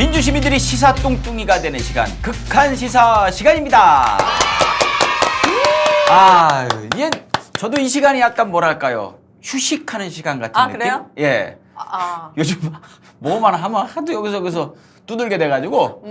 민주 시민들이 시사 뚱뚱이가 되는 시간, 극한 시사 시간입니다. 예, 저도 이 시간이 약간 뭐랄까요, 휴식하는 시간 같은 느낌? 그래요? 예. 요즘 뭐만 하면 하도 여기서 두들게 돼가지고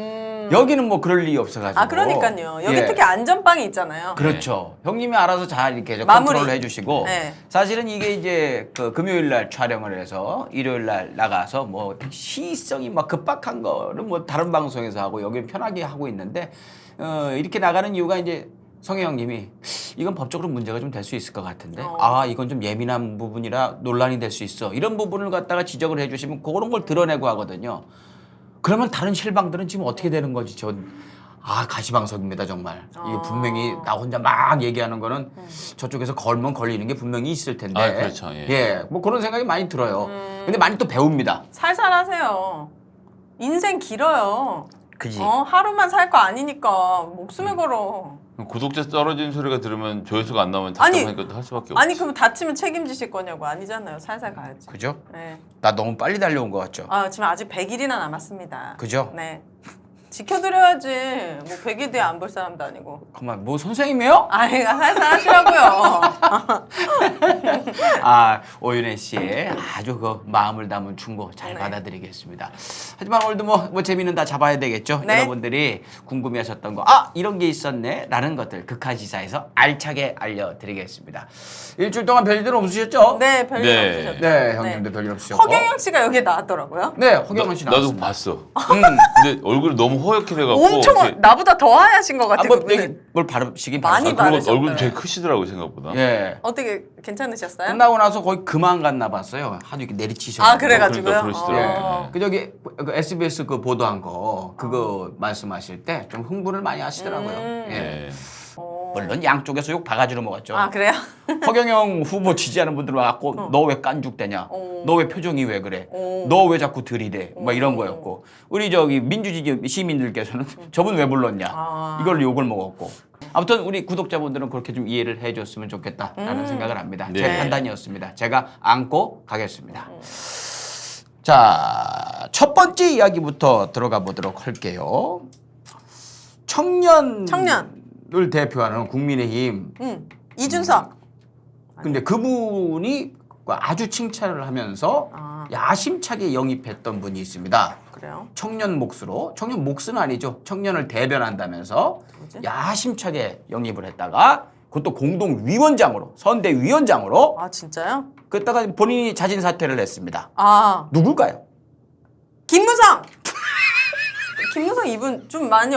여기는 뭐 그럴 일이 없어가지고. 그러니까요. 여기 예. 특히 안전빵이 있잖아요. 그렇죠. 형님이 알아서 잘 이렇게 마무리. 컨트롤을 해주시고. 네. 사실은 이게 이제 그 금요일 날 촬영을 해서 일요일 날 나가서 뭐 시의성이 막 급박한 거를 뭐 다른 방송에서 하고 여기 편하게 하고 있는데 이렇게 나가는 이유가 이제 성혜 형님이 이건 법적으로 문제가 좀 될 수 있을 것 같은데 이건 좀 예민한 부분이라 논란이 될 수 있어. 이런 부분을 갖다가 지적을 해주시면 그런 걸 드러내고 하거든요. 그러면 다른 실방들은 지금 어떻게 되는 거지? 가시방석입니다, 정말. 이게 분명히 나 혼자 막 얘기하는 거는 저쪽에서 걸면 걸리는 게 분명히 있을 텐데. 그렇죠. 예, 뭐 그런 생각이 많이 들어요. 근데 많이 또 배웁니다. 살살 하세요. 인생 길어요. 그지? 하루만 살 거 아니니까 목숨을 걸어. 구독자 떨어지는 소리가 들으면 조회수가 안 나오면 아니, 답답하니까 할 수밖에 없어. 아니 그럼 다치면 책임지실 거냐고. 아니잖아요. 살살 가야지. 그죠? 네. 나 너무 빨리 달려온 것 같죠? 지금 아직 100일이나 남았습니다. 그죠? 네. 지켜드려야지. 뭐 100일 뒤에 안 볼 사람도 아니고. 그만, 뭐 선생님이에요? 살살 하시라고요. 오윤혜 씨의 아주 그 마음을 담은 충고 잘 받아드리겠습니다. 하지만 오늘도 뭐 재미는 다 잡아야 되겠죠? 네. 여러분들이 궁금해하셨던 거, 이런 게 있었네? 라는 것들 극한 시사에서 알차게 알려드리겠습니다. 일주일 동안 별일은 없으셨죠? 네, 별일 네. 없으셨죠? 네, 형님도 별일 없으셨고. 허경영 씨가 여기 나왔더라고요. 네, 허경영 씨 나도 나왔습니다. 봤어. 근데 얼굴이 너무 허옇게 돼갖고 엄청 이렇게- 나보다 더 하얗신 것 같아요. 뭐 그분은. 여기 뭘 바르시긴 많이 바르셨어요. 그리고 얼굴이 바르셨더라고요. 되게 크시더라고 생각보다. 예. 어떻게 괜찮으셨어요? 끝나고 나서 거의 그만 갔나 봤어요. 하도 이렇게 내리치셔서. 그래가지고요. 그러니까 그러시더라고요. 그 저기 그 SBS 그 보도한 거 그거 말씀하실 때 좀 흥분을 많이 하시더라고요. 예. 네. 물론 양쪽에서 욕 바가지로 먹었죠. 그래요? 허경영 후보 지지하는 분들 와갖고 너 왜 깐죽대냐? 너 왜 표정이 왜 그래? 너 왜 자꾸 들이대? 막 이런 거였고 우리 저기 민주주의 시민들께서는 저분 왜 불렀냐? 이걸 욕을 먹었고 아무튼 우리 구독자분들은 그렇게 좀 이해를 해줬으면 좋겠다라는 생각을 합니다. 제 네. 판단이었습니다. 제가 안고 가겠습니다. 자, 첫 번째 이야기부터 들어가 보도록 할게요. 청년을 대표하는 국민의힘. 이준석. 근데 그분이 아주 칭찬을 하면서 야심차게 영입했던 분이 있습니다. 그래요? 청년 몫으로, 청년 몫은 아니죠. 청년을 대변한다면서 뭐지? 야심차게 영입을 했다가 그것도 공동위원장으로, 선대위원장으로 진짜요? 그랬다가 본인이 자진 사퇴를 했습니다. 누굴까요? 김무성. 김무성 이분 좀 많이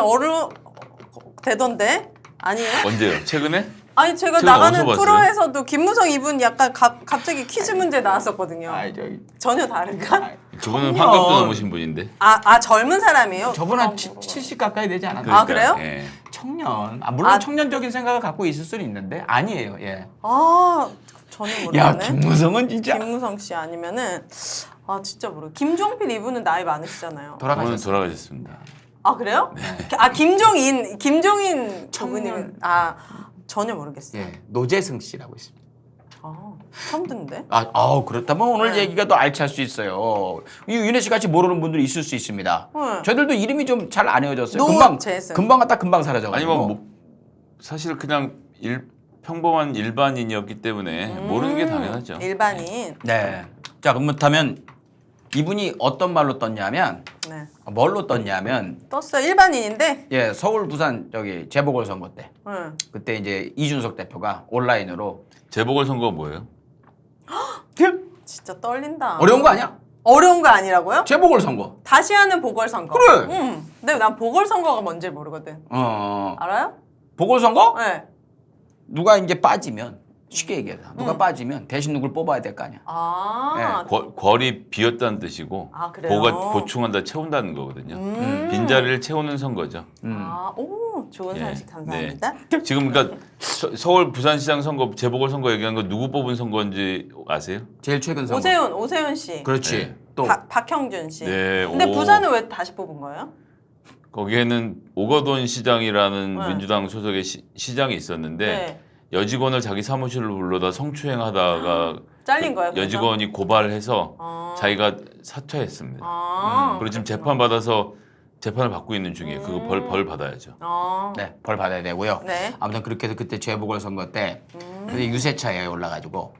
되던데 아니에요? 언제요? 최근에? 아니 제가 제가 나가는 어디서 봤어요? 프로에서도 김무성 이분 약간 갑자기 퀴즈 문제 나왔었거든요. 전혀 다른가? 그분은 청년. 환갑도 넘으신 분인데. 젊은 사람이에요? 저분 한 70 가까이 되지 않았나요? 아, 그래요? 예. 청년. 물론 청년적인 생각을 갖고 있을 수는 있는데 아니에요. 예. 전혀 야, 모르겠네. 김무성은 진짜 김무성 씨 아니면은 진짜 모르겠어요. 김종필 이분은 나이 많으시잖아요. 그분은 돌아가셨어요. 돌아가셨습니다. 그래요? 네. 김종인 청년. 저분이면 전혀 모르겠어요. 예, 노재승 씨라고 있습니다. 처음 듣는데? 그렇다면 오늘 얘기가 더 알찰 수 있어요. 윤혜 씨 같이 모르는 분들이 있을 수 있습니다. 저희들도 이름이 좀 잘 안 외워졌어요. 노재승. 금방 갔다 금방 사라져가지고. 아니면 사실 그냥 평범한 일반인이었기 때문에 모르는 게 당연하죠. 일반인. 네. 자, 그렇다면 이분이 어떤 말로 떴냐면, 네. 뭘로 떴냐면, 떴어요. 일반인인데. 예, 서울 부산 재보궐선거 때 응. 그때 이제 이준석 대표가 온라인으로 재보궐선거가 뭐예요? 진짜 떨린다. 어려운 거 아니야? 어려운 거 아니라고요? 재보궐선거. 다시 하는 보궐선거. 그래. 근데 난 보궐선거가 뭔지 모르거든. 알아요? 보궐선거? 네. 누가 이제 빠지면 쉽게 얘기해서 누가 빠지면 대신 누굴 뽑아야 될 거 아니야. 궐이 비었다는 뜻이고 그래요? 보충한다, 채운다는 거거든요. 빈자리를 채우는 선거죠. 오, 좋은 소식 감사합니다. 지금 그러니까 서울 부산시장 선거, 재보궐선거 얘기한 거 누구 뽑은 선거인지 아세요? 제일 최근 선거. 오세훈 씨. 그렇지. 네. 또 박형준 씨. 네, 근데 부산은 왜 다시 뽑은 거예요? 거기에는 오거돈 시장이라는 네. 민주당 소속의 시장이 있었는데 네. 여직원을 자기 사무실로 불러다 성추행하다가 잘린 거예요? 여직원이 고발해서 자기가 사퇴했습니다. 그리고 지금 재판 받아서 재판을 받고 있는 중이에요. 그거 벌 받아야죠. 네, 벌 받아야 되고요. 네. 아무튼 그렇게 해서 그때 재보궐선거 때 근데 유세차에 올라가지고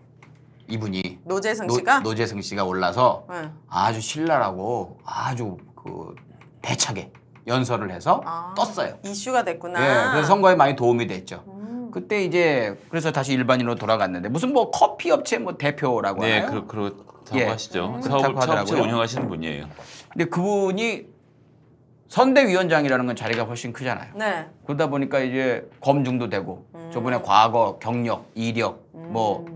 이분이 노재승 씨가? 노재승 씨가 올라서 네. 아주 신랄하고 아주 그 대차게 연설을 해서 떴어요. 이슈가 됐구나. 예, 그래서 선거에 많이 도움이 됐죠. 그때 이제 그래서 다시 일반인으로 돌아갔는데 무슨 뭐 커피 업체 뭐 대표라고 네, 하나요? 그렇다고 예. 하시죠. 그렇다고 사업체 하더라고요. 운영하시는 분이에요. 근데 그분이 선대위원장이라는 건 자리가 훨씬 크잖아요. 네. 그러다 보니까 이제 검증도 되고 저번에 과거 경력, 이력 뭐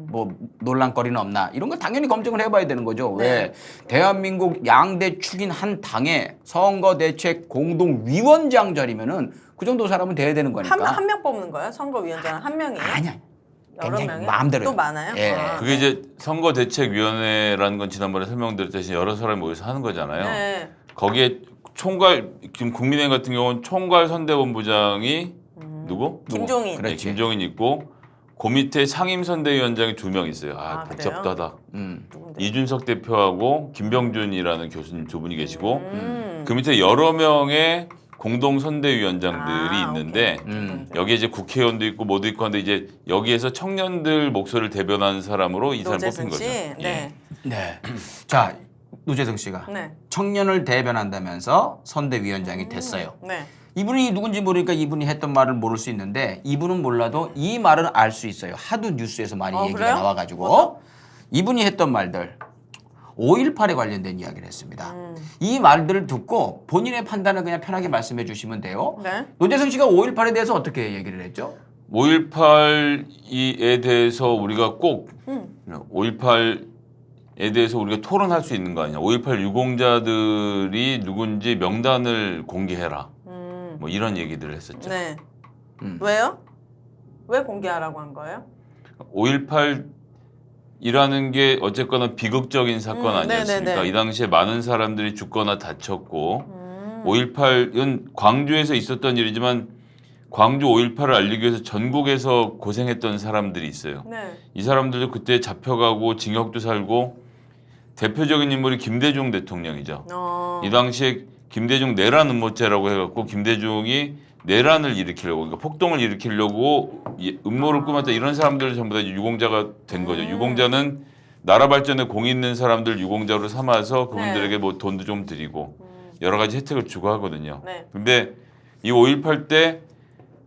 논란거리는 없나 이런 거 당연히 검증을 해봐야 되는 거죠. 네. 왜 대한민국 양대 축인 한 당의 선거대책 공동위원장 자리면은 그 정도 사람은 돼야 되는 거니까. 한 명 뽑는 거예요? 선거위원장은 한 명이에요? 아니야. 여러 굉장히 명이요? 마음대로. 또 많아요? 예. 아. 그게 이제 선거대책위원회라는 건 지난번에 설명드렸듯이 여러 사람이 모여서 하는 거잖아요. 네. 거기에 총괄 지금 국민의힘 같은 경우는 총괄 선대본부장이 누구? 김종인. 네, 그렇지. 김종인 있고 그 밑에 상임 선대위원장이 2명 있어요. 아, 복잡하다. 누군데? 이준석 대표하고 김병준이라는 교수님 두 분이 계시고 음. 그 밑에 여러 명의 공동 선대위원장들이 있는데 오케이. 여기에 이제 국회의원도 있고 뭐도 있고 한데 이제 여기에서 청년들 목소리를 대변하는 사람으로 이 사람 노재승 뽑힌 거죠. 씨? 예. 네. 네. 자, 노재승 씨가 네. 청년을 대변한다면서 선대위원장이 됐어요. 네. 이분이 누군지 모르니까 이분이 했던 말을 모를 수 있는데 이분은 몰라도 이 말은 알 수 있어요. 하도 뉴스에서 많이 얘기가 그래요? 나와가지고 이분이 했던 말들 5.18에 관련된 이야기를 했습니다. 이 말들을 듣고 본인의 판단을 그냥 편하게 말씀해 주시면 돼요. 네. 노재승 씨가 5.18에 대해서 어떻게 얘기를 했죠? 5.18에 대해서 우리가 꼭 5.18에 대해서 우리가 토론할 수 있는 거 아니냐. 5.18 유공자들이 누군지 명단을 공개해라. 뭐 이런 얘기들을 했었죠. 네. 왜요? 왜 공개하라고 한 거예요? 5.18이라는 게 어쨌거나 비극적인 사건 아니었습니까? 네네네. 이 당시에 많은 사람들이 죽거나 다쳤고 5.18은 광주에서 있었던 일이지만 광주 5.18을 알리기 위해서 전국에서 고생했던 사람들이 있어요. 네. 이 사람들도 그때 잡혀가고 징역도 살고 대표적인 인물이 김대중 대통령이죠. 이 당시에 김대중 내란 음모죄라고 해갖고 김대중이 내란을 일으키려고 그러니까 폭동을 일으키려고 음모를 꾸몄다 이런 사람들 전부 다 유공자가 된 거죠. 유공자는 나라 발전에 공이 있는 사람들 유공자로 삼아서 그분들에게 뭐 돈도 좀 드리고 여러 가지 혜택을 주고 하거든요. 네. 근데 이 5.18 때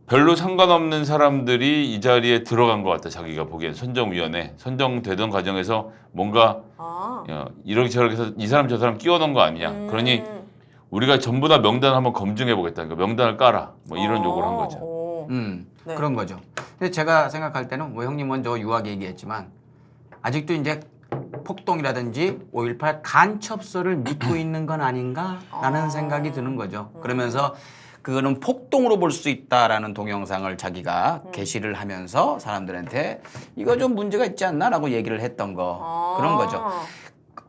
별로 상관없는 사람들이 이 자리에 들어간 것 같다. 자기가 보기엔 선정위원회 선정되던 과정에서 뭔가 이렇게 저렇게 해서 이 사람 저 사람 끼워넣은 거 아니냐. 그러니 우리가 전부 다 명단을 한번 검증해 보겠다. 그러니까 명단을 깔아. 뭐 이런 요구를 한 거죠. 네. 그런 거죠. 근데 제가 생각할 때는 뭐 형님 먼저 유하게 얘기했지만 아직도 이제 폭동이라든지 5.18 간첩설을 믿고 있는 건 아닌가라는 생각이 드는 거죠. 그러면서 그거는 폭동으로 볼 수 있다라는 동영상을 자기가 게시를 하면서 사람들한테 이거 좀 문제가 있지 않나라고 얘기를 했던 거 그런 거죠.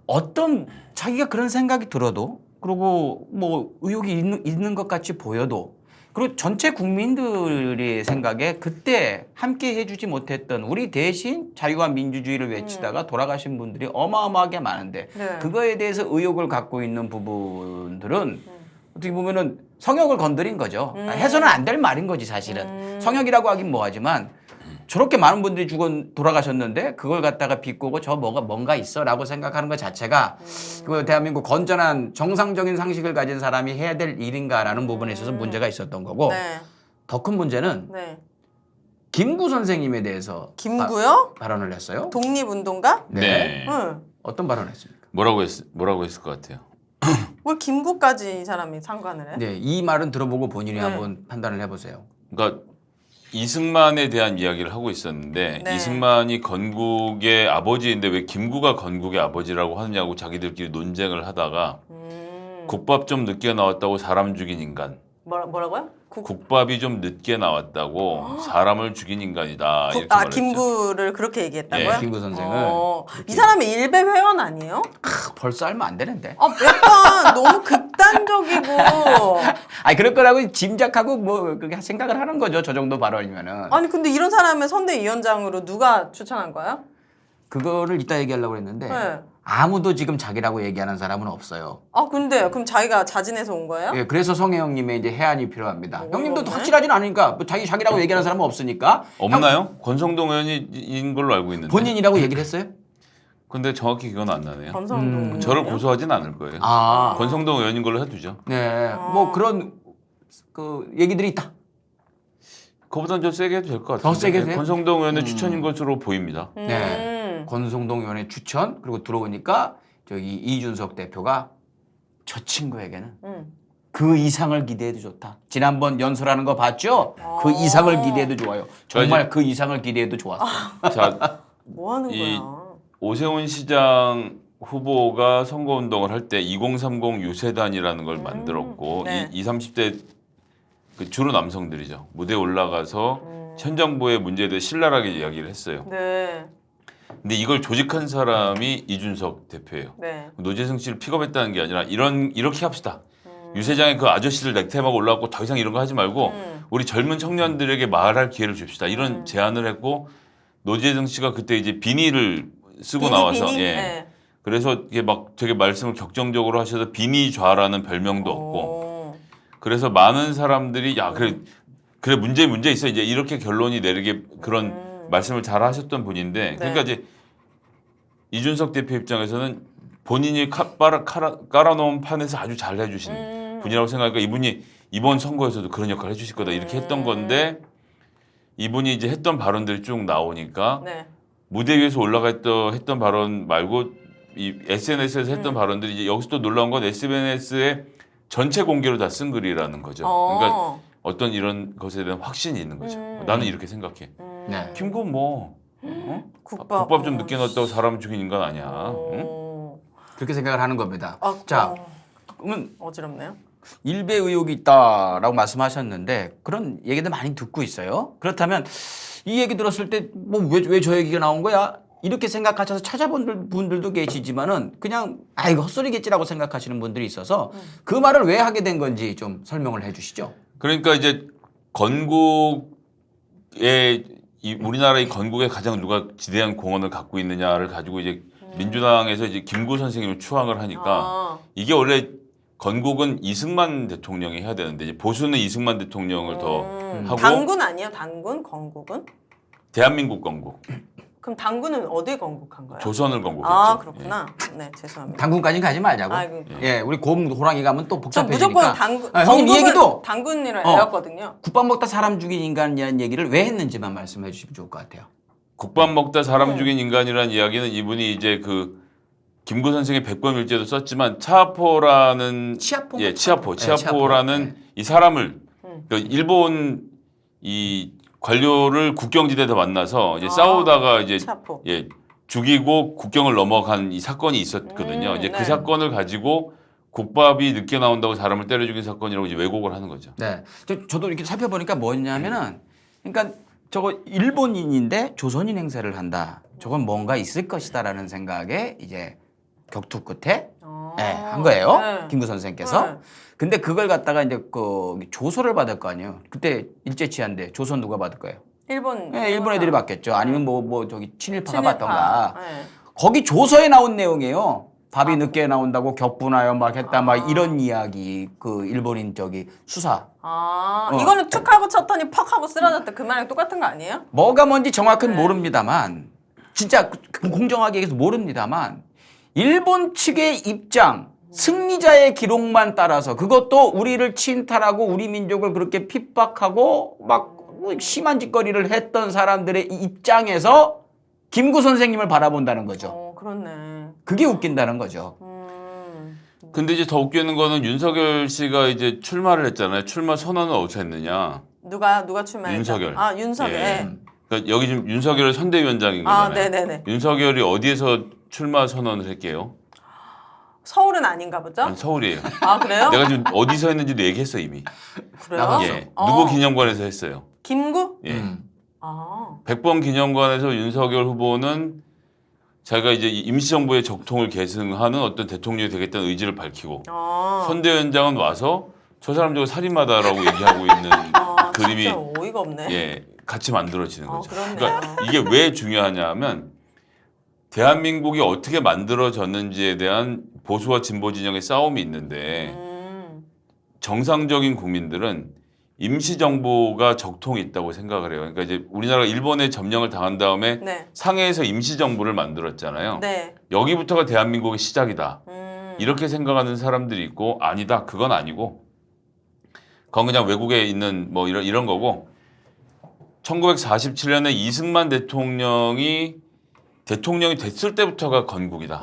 어떤 자기가 그런 생각이 들어도 그리고 뭐 의혹이 있는 것 같이 보여도 그리고 전체 국민들의 생각에 그때 함께 해주지 못했던 우리 대신 자유와 민주주의를 외치다가 돌아가신 분들이 어마어마하게 많은데 네. 그거에 대해서 의혹을 갖고 있는 부분들은 어떻게 보면은 성역을 건드린 거죠. 해서는 안 될 말인 거지 사실은. 성역이라고 하긴 뭐하지만 저렇게 많은 분들이 돌아가셨는데 그걸 갖다가 비꼬고 저 뭔가 있어라고 생각하는 것 자체가 그 대한민국 건전한 정상적인 상식을 가진 사람이 해야 될 일인가라는 부분에 있어서 문제가 있었던 거고 네. 더 큰 문제는 네. 김구 선생님에 대해서 김구요? 발언을 했어요. 독립운동가? 네. 응. 어떤 발언을 했습니까? 뭐라고 했을 것 같아요. 왜 김구까지 이 사람이 상관을 해? 네, 이 말은 들어보고 본인이 네. 한번 판단을 해보세요. 그러니까 이승만에 대한 이야기를 하고 있었는데 네. 이승만이 건국의 아버지인데 왜 김구가 건국의 아버지라고 하느냐고 자기들끼리 논쟁을 하다가 국밥 좀 늦게 나왔다고 사람 죽인 인간. 뭐라고요? 국밥이 좀 늦게 나왔다고 사람을 죽인 인간이다. 이렇게 말했죠. 김구를 그렇게 얘기했다고요? 예, 김구 선생을 이 사람이 일베 회원 아니에요? 벌써 알면 안 되는데. 약간 너무 극단적이고. 아니 그럴 거라고 짐작하고 뭐 그렇게 생각을 하는 거죠. 저 정도 발언이면은. 아니 근데 이런 사람을 선대위원장으로 누가 추천한 거예요? 그거를 이따 얘기하려고 했는데 네. 아무도 지금 자기라고 얘기하는 사람은 없어요. 아 근데 그럼 자기가 자진해서 온 거예요? 예, 그래서 성혜영님의 이제 해안이 필요합니다. 오, 형님도 그러네. 확실하진 않으니까 뭐 자기라고 얘기하는 사람은 없으니까 없나요? 권성동 의원인 걸로 알고 있는데. 본인이라고 얘기를 했어요? 근데 정확히 그건 안 나네요. 권성동 저를 고소하진 않을 거예요. 아, 권성동 의원인 걸로 해두죠. 네, 뭐 그런 그 얘기들이 있다. 그거보다는 좀 세게 해도 될 것 같아요. 더 세게 돼요? 권성동 의원의 추천인 것으로 보입니다. 네, 권성동 의원의 추천 그리고 들어오니까 저기 이준석 대표가 저 친구에게는 그 이상을 기대해도 좋다. 지난번 연설하는 거 봤죠? 그 이상을 기대해도 좋아요. 정말 그 이상을 기대해도 좋았어. 자, 뭐 하는 이 거야? 오세훈 시장 후보가 선거운동을 할 때 2030 유세단이라는 걸 만들었고 네. 20, 30대 그 주로 남성들이죠. 무대에 올라가서 현 정부의 문제에 대해 신랄하게 이야기를 했어요. 네. 근데 이걸 조직한 사람이 이준석 대표예요. 네. 노재승 씨를 픽업했다는 게 아니라 이렇게 합시다. 유세장에 그 아저씨들 넥타이하고 올라왔고 더 이상 이런 거 하지 말고 우리 젊은 청년들에게 말할 기회를 줍시다. 이런 제안을 했고 노재승 씨가 그때 이제 비니를 쓰고 나와서 비니? 예. 네. 그래서 이게 막 되게 말씀을 격정적으로 하셔서 비니좌라는 별명도 얻고 그래서 많은 사람들이 야 그래 문제 있어 이제 이렇게 결론이 내리게 그런 말씀을 잘 하셨던 분인데 그러니까 이제 이준석 대표 입장에서는 본인이 깔아놓은 판에서 아주 잘 해주신 분이라고 생각하니까 이분이 이번 선거에서도 그런 역할을 해주실 거다 이렇게 했던 건데 이분이 이제 했던 발언들이 쭉 나오니까 네. 무대 위에서 올라가 했던 발언 말고 이 SNS에서 했던 발언들이 이제 여기서 또 놀라운 건 SNS에 전체 공개로 다 쓴 글이라는 거죠. 그러니까 어떤 이런 것에 대한 확신이 있는 거죠. 나는 이렇게 생각해. 네. 김구 뭐 국밥 좀 늦게 넣었다고 사람 죽인 인간 아니야. 응? 그렇게 생각을 하는 겁니다. 아, 자, 그러면 어지럽네요. 일배 의혹이 있다라고 말씀하셨는데 그런 얘기들 많이 듣고 있어요. 그렇다면 이 얘기 들었을 때 뭐 왜 저 얘기가 나온 거야? 이렇게 생각하셔서 찾아본 분들도 계시지만은 그냥 아 이거 헛소리겠지라고 생각하시는 분들이 있어서 그 말을 왜 하게 된 건지 좀 설명을 해주시죠. 그러니까 이제 우리나라의 건국에 가장 누가 지대한 공헌을 갖고 있느냐를 가지고 이제 민주당에서 이제 김구 선생님을 추앙을 하니까 이게 원래 건국은 이승만 대통령이 해야 되는데 이제 보수는 이승만 대통령을 더 하고 당군 아니에요? 당군? 건국은? 대한민국 건국, 그럼 당군은 어디 건국한 거예요? 조선을 건국했죠. 아 그렇구나. 네 죄송합니다. 당군까지는 가지 말자고. 아이고. 예, 우리 곰 호랑이 가면 또 저 복잡해지니까. 무조건 당군. 형님 이 얘기도 당군이라 외웠거든요. 국밥 먹다 사람 죽인 인간이라는 얘기를 왜 했는지만 말씀해 주시면 좋을 것 같아요. 국밥 먹다 사람 죽인 인간이라는 이야기는 이분이 이제 그 김구 선생의 백범일제도 썼지만 치아포라는 치아포? 예, 치아포라는 치아포. 이 사람을 그러니까 일본 이 관료를 국경지대에서 만나서 이제 싸우다가 이제 차포. 예, 죽이고 국경을 넘어간 이 사건이 있었거든요. 이제 네. 그 사건을 가지고 국밥이 늦게 나온다고 사람을 때려 죽인 사건이라고 이제 왜곡을 하는 거죠. 네, 저도 이렇게 살펴보니까 뭐냐면은, 그러니까 저거 일본인인데 조선인 행세를 한다. 저건 뭔가 있을 것이다라는 생각에 이제 격투 끝에 네, 한 거예요. 네. 김구 선생께서. 네. 근데 그걸 갖다가 이제 그 조소를 받을 거 아니에요. 그때 일제 치하인데 조선 누가 받을 거예요? 일본. 네, 일본 애들이 받겠죠. 아니면 뭐 저기 친일파가 친일파. 받던가. 네. 거기 조서에 나온 내용이에요. 밥이 늦게 나온다고 격분하여 막 했다 막 이런 이야기 그 일본인 저기 수사. 이거는 툭 하고 쳤더니 퍽 하고 쓰러졌다 그 말이랑 똑같은 거 아니에요? 뭐가 뭔지 정확히는 모릅니다만 진짜 공정하게 얘기해서 모릅니다만 일본 측의 입장 승리자의 기록만 따라서 그것도 우리를 침탈하고 우리 민족을 그렇게 핍박하고 막 심한 짓거리를 했던 사람들의 입장에서 김구 선생님을 바라본다는 거죠. 그렇네. 그게 웃긴다는 거죠. 근데 이제 더 웃기는 거는 윤석열 씨가 이제 출마를 했잖아요. 출마 선언을 어디서 했느냐. 누가 출마했죠? 윤석열. 아 윤석열. 예. 그러니까 여기 지금 윤석열 선대위원장인 거잖아요. 네네네. 윤석열이 어디에서 출마 선언을 했게요? 서울은 아닌가 보죠? 아니, 서울이에요. 아 그래요? 내가 지금 어디서 했는지도 얘기했어 이미. 그래요? 나갔어. 예. 누구 기념관에서 했어요. 김구? 예. 아. 백범 기념관에서 윤석열 후보는 자기가 이제 임시정부의 적통을 계승하는 어떤 대통령이 되겠다는 의지를 밝히고 선대위원장은 와서 저 사람 저거 살인마다라고 얘기하고 있는 그림이 진짜 어이가 없네. 예 같이 만들어지는 거죠. 그렇네요. 그러니까 이게 왜 중요하냐면 대한민국이 어떻게 만들어졌는지에 대한 보수와 진보 진영의 싸움이 있는데 정상적인 국민들은 임시정부가 적통이 있다고 생각을 해요. 그러니까 이제 우리나라가 일본의 점령을 당한 다음에 네. 상해에서 임시정부를 만들었잖아요. 네. 여기부터가 대한민국의 시작이다. 이렇게 생각하는 사람들이 있고 아니다. 그건 아니고 그건 그냥 외국에 있는 뭐 이런 거고 1947년에 이승만 대통령이 됐을 때부터가 건국이다.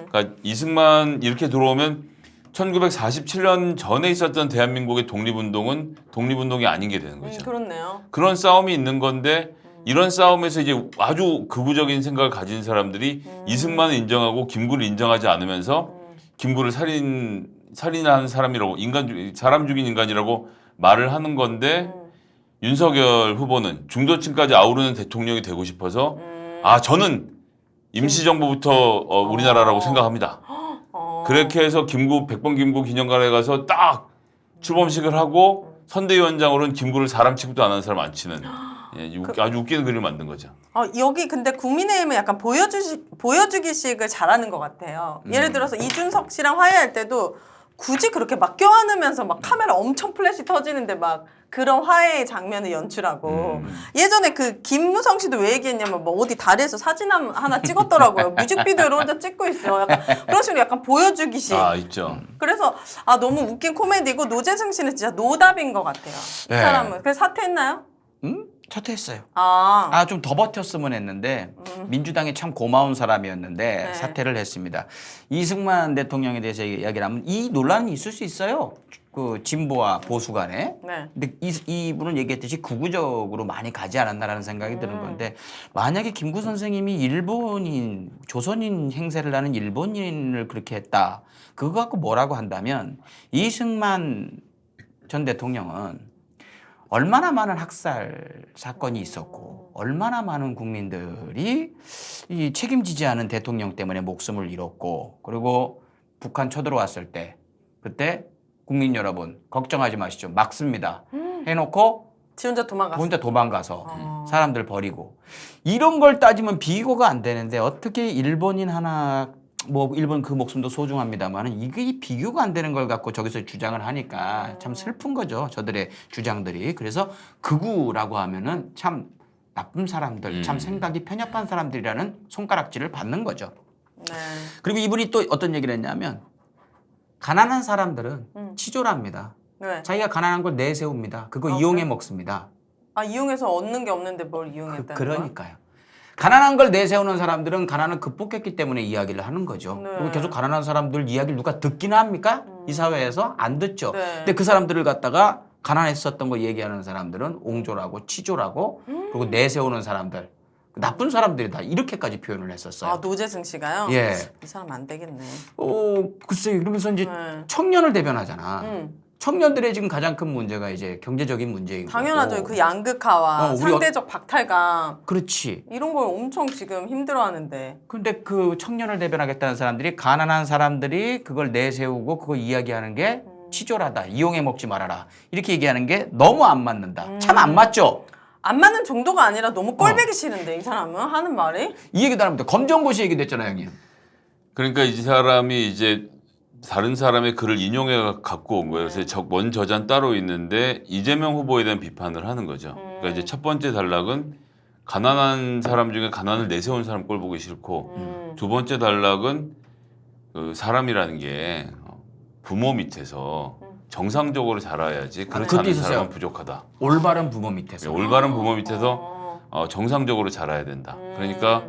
그러니까 이승만 이렇게 들어오면 1947년 전에 있었던 대한민국의 독립운동은 독립운동이 아닌 게 되는 거죠. 그렇네요. 그런 싸움이 있는 건데 이런 싸움에서 이제 아주 극우적인 생각을 가진 사람들이 이승만을 인정하고 김구를 인정하지 않으면서 김구를 살인한 사람이라고 사람 죽인 인간이라고 말을 하는 건데 윤석열 후보는 중도층까지 아우르는 대통령이 되고 싶어서 저는 임시정부부터 우리나라라고 생각합니다. 그렇게 해서 백범 김구 기념관에 가서 딱 출범식을 하고 선대위원장으로는 김구를 사람 취급도 안 하는 사람 안 치는 아주 웃기는 그림을 만든 거죠. 여기 근데 국민의힘은 약간 보여주기식을 잘하는 것 같아요. 예를 들어서 이준석 씨랑 화해할 때도 굳이 그렇게 막 껴안으면서 막 카메라 엄청 플래시 터지는데 막 그런 화해의 장면을 연출하고 예전에 그 김무성 씨도 왜 얘기했냐면 뭐 어디 다리에서 사진 하나 찍었더라고요. 뮤직비디오를 혼자 찍고 있어요. 약간 그런 식으로 약간 보여주기식. 있죠. 그래서 너무 웃긴 코미디고 노재승 씨는 진짜 노답인 것 같아요. 이 네. 사람은. 그래서 사퇴했나요? 사퇴했어요. 좀 더 버텼으면 했는데 민주당이 참 고마운 사람이었는데 네. 사퇴를 했습니다. 이승만 대통령에 대해서 이야기를 하면 이 논란이 있을 수 있어요. 그 진보와 보수 간에. 네. 근데 이분은 얘기했듯이 극우적으로 많이 가지 않았나라는 생각이 드는 건데 만약에 김구 선생님이 일본인, 조선인 행세를 하는 일본인을 그렇게 했다. 그거 갖고 뭐라고 한다면 이승만 전 대통령은 얼마나 많은 학살 사건이 있었고 얼마나 많은 국민들이 이 책임지지 않은 대통령 때문에 목숨을 잃었고 그리고 북한 쳐들어왔을 때 그때 국민 여러분 걱정하지 마시죠. 막습니다. 해놓고 지 혼자 도망갔어. 혼자 도망가서 사람들 버리고 이런 걸 따지면 비교가 안 되는데 어떻게 일본인 하나 뭐 일본 그 목숨도 소중합니다만은 이게 비교가 안 되는 걸 갖고 저기서 주장을 하니까 참 슬픈 거죠. 저들의 주장들이. 그래서 극우라고 하면은 참 나쁜 사람들, 참 생각이 편협한 사람들이라는 손가락질을 받는 거죠. 네. 그리고 이분이 또 어떤 얘기를 했냐면 가난한 사람들은 치졸합니다. 네. 자기가 가난한 걸 내세웁니다. 그거 이용해 먹습니다. 이용해서 얻는 게 없는데 뭘 이용했다는 그러니까요. 가난한 걸 내세우는 사람들은 가난을 극복했기 때문에 이야기를 하는 거죠. 네. 그리고 계속 가난한 사람들 이야기를 누가 듣기나 합니까? 이 사회에서 안 듣죠. 네. 근데 그 사람들을 갖다가 가난했었던 거 얘기하는 사람들은 옹졸하고 치졸하고 그리고 내세우는 사람들 나쁜 사람들이다 이렇게까지 표현을 했었어요. 노재승 씨가요? 예. 이 사람 안 되겠네. 글쎄요. 그러면서 이제 네. 청년을 대변하잖아. 청년들의 지금 가장 큰 문제가 이제 경제적인 문제이고. 당연하죠. 그 양극화와 우리 상대적 박탈감 그렇지. 이런 걸 엄청 지금 힘들어하는데. 근데 그 청년을 대변하겠다는 사람들이 가난한 사람들이 그걸 내세우고 그거 이야기하는 게 치졸하다. 이용해 먹지 말아라. 이렇게 얘기하는 게 너무 안 맞는다. 참 안 맞죠? 안 맞는 정도가 아니라 너무 꼴보기 싫은데 이 사람은 하는 말이? 이 얘기도 안 합니다. 검정고시 얘기도 했잖아요, 형님. 그러니까 이 사람이 이제 다른 사람의 글을 인용해 갖고 온 거예요. 그래서 원 저자는 따로 있는데 이재명 후보에 대한 비판을 하는 거죠. 그러니까 이제 첫 번째 단락은 가난한 사람 중에 가난을 내세운 사람 꼴 보기 싫고 두 번째 단락은 그 사람이라는 게 부모 밑에서 정상적으로 자라야지 그렇지 않은 사람은 부족하다. 올바른 부모 밑에서. 올바른 부모 밑에서 정상적으로 자라야 된다. 그러니까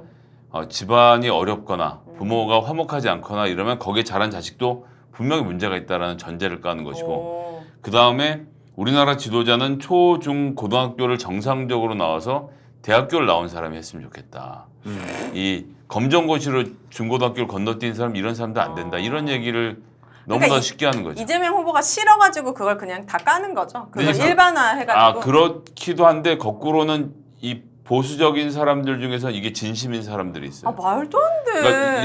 집안이 어렵거나 부모가 화목하지 않거나 이러면 거기에 자란 자식도 분명히 문제가 있다는 전제를 까는 것이고 그 다음에 우리나라 지도자는 초, 중, 고등학교를 정상적으로 나와서 대학교를 나온 사람이 했으면 좋겠다. 이 검정고시로 중고등학교를 건너뛴 사람 이런 사람도 안 된다. 이런 얘기를 너무나 그러니까 쉽게 하는 거죠. 이재명 후보가 싫어가지고 그걸 그냥 다 까는 거죠. 그걸 그러니까, 일반화해가지고. 그렇기도 한데 거꾸로는 이 보수적인 사람들 중에서 이게 진심인 사람들이 있어요. 말도 안 돼. 그러니까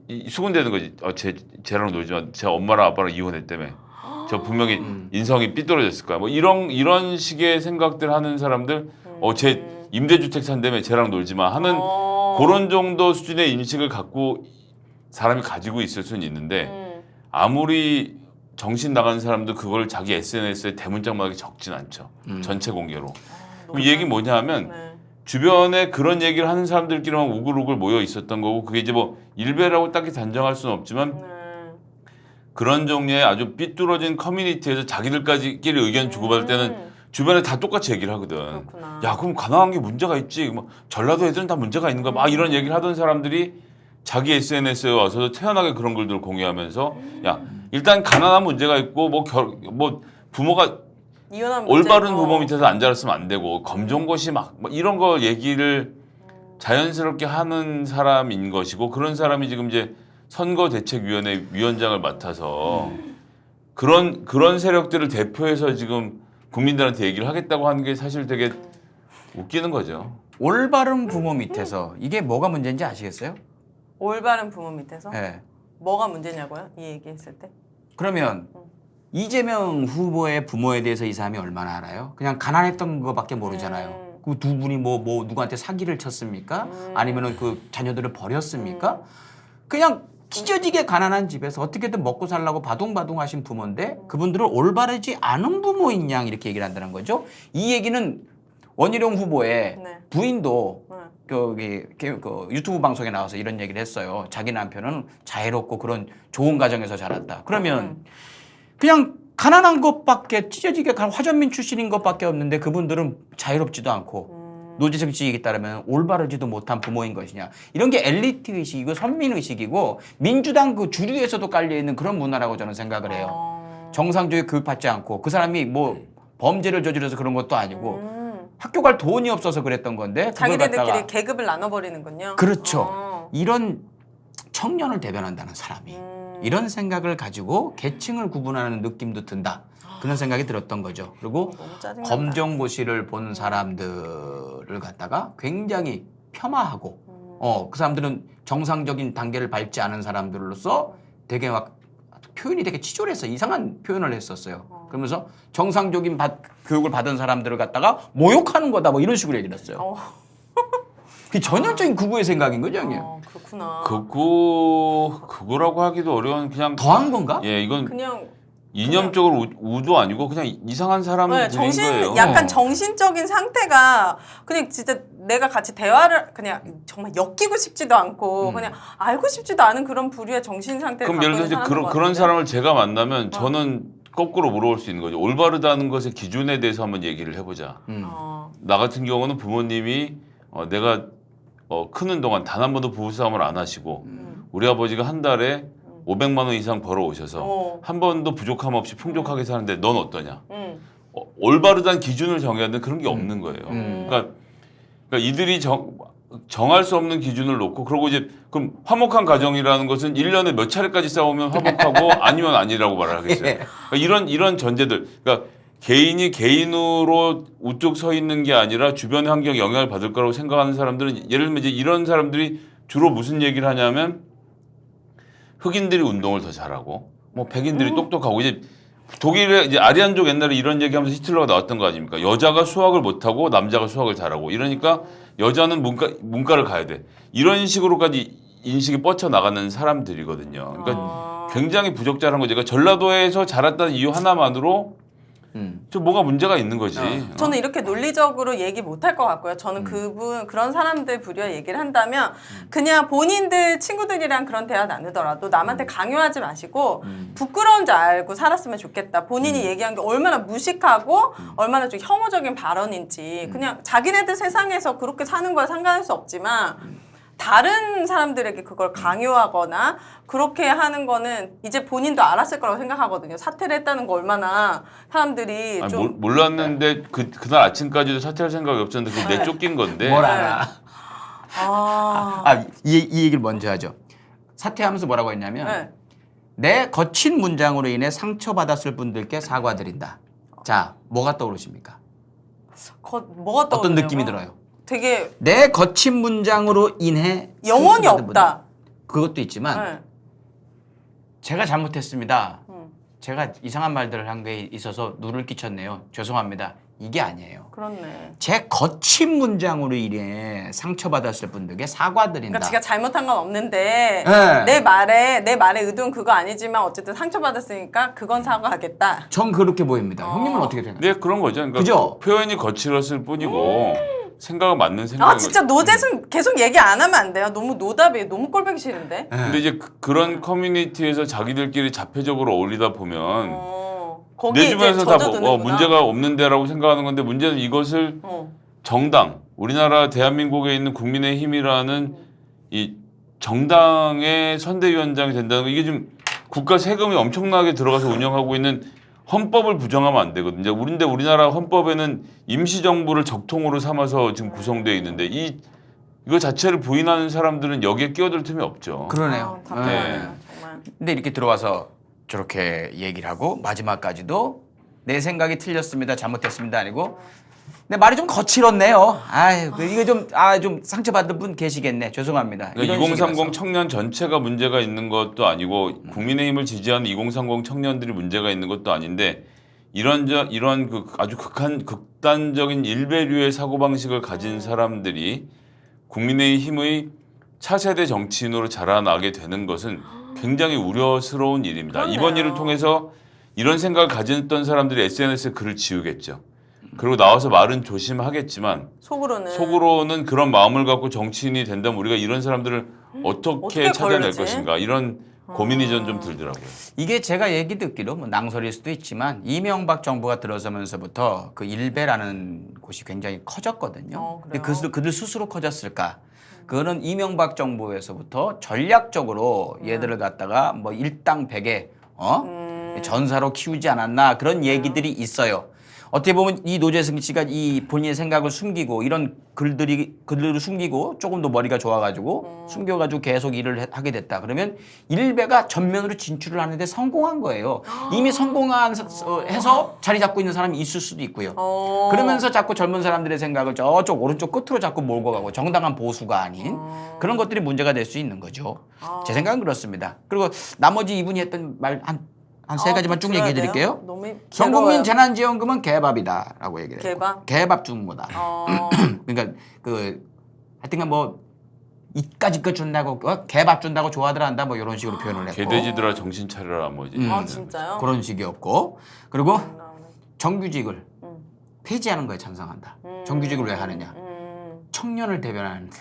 이게 수군대는 거지. 쟤랑 놀지 마. 제 엄마랑 아빠랑 이혼했다며. 저 분명히 인성이 삐뚤어졌을 거야. 뭐 이런 식의 생각들 하는 사람들, 쟤 임대주택 산다며 쟤랑 놀지 마 하는 그런 정도 수준의 인식을 갖고 사람이 가지고 있을 수는 있는데 아무리 정신 나가는 사람도 그걸 자기 SNS에 대문짝만하게 적진 않죠. 전체 공개로. 그럼 이 얘기 뭐냐 하면 네. 주변에 그런 얘기를 하는 사람들끼리만 우글우글 모여 있었던 거고 그게 이제 뭐 일배라고 딱히 단정할 수는 없지만 그런 종류의 아주 삐뚤어진 커뮤니티에서 자기들까지끼리 의견 주고받을 때는 주변에 다 똑같이 얘기를 하거든. 그렇구나. 야, 그럼 가난한 게 문제가 있지. 뭐 전라도 애들은 다 문제가 있는가? 막 이런 얘기를 하던 사람들이 자기 SNS에 와서 태연하게 그런 글들을 공유하면서 야, 일단 가난한 문제가 있고 뭐 부모가 이혼한 올바른 문제고. 부모 밑에서 안 자랐으면 안 되고 검정고시 막 이런 거 얘기를 자연스럽게 하는 사람인 것이고 그런 사람이 지금 이제 선거대책위원회 위원장을 맡아서 그런 세력들을 대표해서 지금 국민들한테 얘기를 하겠다고 하는 게 사실 되게 웃기는 거죠. 올바른 부모 밑에서 이게 뭐가 문제인지 아시겠어요? 올바른 부모 밑에서 네. 뭐가 문제냐고요? 이 얘기했을 때? 그러면 이재명 후보의 부모에 대해서 이 사람이 얼마나 알아요? 그냥 가난했던 거밖에 모르잖아요. 그 두 분이 뭐 누구한테 사기를 쳤습니까? 아니면은 그 자녀들을 버렸습니까? 그냥 찢어지게 가난한 집에서 어떻게든 먹고 살라고 바둥바둥 하신 부모인데 그분들은 올바르지 않은 부모인 양 이렇게 얘기를 한다는 거죠. 이 얘기는 원희룡 후보의 네. 부인도 네. 그 유튜브 방송에 나와서 이런 얘기를 했어요. 자기 남편은 자애롭고 그런 좋은 가정에서 자랐다. 그러면 그냥 가난한 것밖에 찢어지게 화전민 출신인 것밖에 없는데 그분들은 자유롭지도 않고 노재석 씨 얘기 따르면 올바르지도 못한 부모인 것이냐. 이런 게 엘리트 의식이고 선민 의식이고 민주당 그 주류에서도 깔려 있는 그런 문화라고 저는 생각을 해요. 정상적인 교육받지 않고 그 사람이 뭐 범죄를 저질러서 그런 것도 아니고 학교 갈 돈이 없어서 그랬던 건데 그걸 자기네들끼리 갖다가 계급을 나눠버리는군요. 그렇죠. 이런 청년을 대변한다는 사람이 이런 생각을 가지고 계층을 구분하는 느낌도 든다. 그런 생각이 들었던 거죠. 그리고 너무 짜증난다. 검정고시를 본 사람들을 갖다가 굉장히 폄하하고 그 사람들은 정상적인 단계를 밟지 않은 사람들로서 되게 막 표현이 되게 치졸해서 이상한 표현을 했었어요. 그러면서 정상적인 교육을 받은 사람들을 갖다가 모욕하는 거다 뭐 이런 식으로 얘기를 했어요. 그게 전형적인 극우의 생각인 거죠, 형님. 그렇구나. 그거라고 하기도 어려운 그냥 더한 건가? 예, 이건 그냥 이념적으로 우도 아니고 그냥 이상한 사람들인 거예요. 약간 정신적인 상태가 그냥 진짜 내가 같이 대화를 그냥 정말 엮이고 싶지도 않고 그냥 알고 싶지도 않은 그런 부류의 정신 상태를 그럼 갖고 예를 있는 들어서 사람인 것 그런 같은데? 사람을 제가 만나면 저는 거꾸로 물어볼 수 있는 거죠. 올바르다는 것의 기준에 대해서 한번 얘기를 해보자. 어. 나 같은 경우는 부모님이 내가 크는 동안 단 한 번도 부부싸움을 안 하시고 우리 아버지가 한 달에 500만 원 이상 벌어 오셔서 한 번도 부족함 없이 풍족하게 사는데 넌 어떠냐? 올바르다는 기준을 정해야 되는 그런 게 없는 거예요. 그러니까 이들이 정할 수 없는 기준을 놓고 그러고 이제 그럼 화목한 가정이라는 것은 1년에 몇 차례까지 싸우면 화목하고 아니면 아니라고 말을 하겠어요. 그러니까 이런 전제들. 그러니까 개인이 개인으로 우뚝 서 있는 게 아니라 주변의 환경에 영향을 받을 거라고 생각하는 사람들은 예를 들면 이제 이런 사람들이 주로 무슨 얘기를 하냐면 흑인들이 운동을 더 잘하고 뭐 백인들이 똑똑하고 이제 독일의 이제 아리안족 옛날에 이런 얘기하면서 히틀러가 나왔던 거 아닙니까? 여자가 수학을 못하고 남자가 수학을 잘하고 이러니까 여자는 문과를 가야 돼. 이런 식으로까지 인식이 뻗쳐 나가는 사람들이거든요. 그러니까 굉장히 부적절한 거죠. 그러니까 전라도에서 자랐다는 이유 하나만으로 좀 뭐가 문제가 있는 거지. 저는 이렇게 논리적으로 얘기 못할 것 같고요. 저는 그런 사람들 부류의 얘기를 한다면 그냥 본인들 친구들이랑 그런 대화 나누더라도 남한테 강요하지 마시고 부끄러운 줄 알고 살았으면 좋겠다. 본인이 얘기한 게 얼마나 무식하고 얼마나 좀 혐오적인 발언인지 그냥 자기네들 세상에서 그렇게 사는 거야 상관할 수 없지만 다른 사람들에게 그걸 강요하거나 그렇게 하는 거는 이제 본인도 알았을 거라고 생각하거든요. 사퇴를 했다는 거 얼마나 사람들이 좀 몰랐는데 그날 아침까지도 사퇴할 생각이 없었는데 그게 내쫓긴 건데. 뭘 알아? 네. 이 얘기를 먼저 하죠. 사퇴하면서 뭐라고 했냐면 네. 내 거친 문장으로 인해 상처받았을 분들께 사과드린다. 자, 뭐가 떠오르십니까? 뭐가 떠오르냐고? 어떤 느낌이 들어요? 되게 내 거친 문장으로 인해 영혼이 상처받은 없다. 분들. 그것도 있지만 네. 제가 잘못했습니다. 제가 이상한 말들을 한 게 있어서 누를 끼쳤네요. 죄송합니다. 이게 아니에요. 그렇네. 제 거친 문장으로 이래 상처받았을 분들에게 사과드린다. 그러니까 지가 잘못한 건 없는데 네. 내 말의 의도는 그거 아니지만 어쨌든 상처받았으니까 그건 사과하겠다. 전 그렇게 보입니다. 형님은 어떻게 생각해요? 네, 그런 거죠. 그러니까 그죠? 표현이 거칠었을 뿐이고 생각은 맞는 생각인 아 진짜 노재승 계속 얘기 안 하면 안 돼요. 너무 노답이에요. 너무 꼴보기 싫은데. 근데 이제 그런 커뮤니티에서 자기들끼리 자폐적으로 어울리다 보면 거기 내 이제 주변에서 다 젖어드는구나. 문제가 없는데라고 생각하는 건데 문제는 이것을 정당, 우리나라 대한민국에 있는 국민의힘이라는 이 정당의 선대위원장이 된다는 거 이게 좀 국가 세금이 엄청나게 들어가서 운영하고 있는 헌법을 부정하면 안 되거든요. 근데 우리나라 헌법에는 임시정부를 적통으로 삼아서 지금 구성되어 있는데 이거 자체를 부인하는 사람들은 여기에 끼어들 틈이 없죠. 그러네요. 답답하네요. 정말. 근데 이렇게 들어와서 저렇게 얘기를 하고 마지막까지도 내 생각이 틀렸습니다. 잘못했습니다. 아니고 내 말이 좀 거칠었네요. 아유, 이거 좀 상처받은 분 계시겠네. 죄송합니다. 그러니까 이런 2030 식이라서. 청년 전체가 문제가 있는 것도 아니고 국민의힘을 지지하는 2030 청년들이 문제가 있는 것도 아닌데 이런 그 아주 극단적인 일배류의 사고방식을 가진 사람들이 국민의힘의 차세대 정치인으로 자라나게 되는 것은 굉장히 우려스러운 일입니다. 그러네요. 이번 일을 통해서 이런 생각을 가졌던 사람들이 SNS에 글을 지우겠죠. 그리고 나와서 말은 조심하겠지만 속으로는 그런 마음을 갖고 정치인이 된다면 우리가 이런 사람들을 어떻게 찾아낼 걸르지? 것인가 이런 고민이 좀 들더라고요. 이게 제가 얘기 듣기로 뭐 낭설일 수도 있지만 이명박 정부가 들어서면서부터 그 일베라는 곳이 굉장히 커졌거든요. 근데 그들 스스로 커졌을까? 그거는 이명박 정부에서부터 전략적으로 얘들을 갖다가 뭐 일당백에 전사로 키우지 않았나 그런 얘기들이 있어요. 어떻게 보면 이 노재승 씨가 이 본인의 생각을 숨기고 이런 글들을 숨기고 조금 더 머리가 좋아가지고 숨겨가지고 계속 일을 하게 됐다. 그러면 일베가 전면으로 진출을 하는데 성공한 거예요. 이미 해서 자리 잡고 있는 사람이 있을 수도 있고요. 그러면서 자꾸 젊은 사람들의 생각을 저쪽 오른쪽 끝으로 자꾸 몰고 가고 정당한 보수가 아닌 그런 것들이 문제가 될 수 있는 거죠. 제 생각은 그렇습니다. 그리고 나머지 이분이 했던 말 한 세 가지만 쭉 얘기해 드릴게요. 전국민 재난지원금은 개밥이다라고 얘기를 해요. 개밥 주는 거다. 그러니까 하여튼간 뭐 이까짓 거 준다고 개밥 준다고 좋아들 한다 뭐 이런 식으로 표현을 했고. 개돼지들아 정신 차려라 뭐 이제. 진짜요? 그런 식이었고. 그리고 정규직을 폐지하는 거에 찬성한다. 정규직을 왜 하느냐? 청년을 대변하는데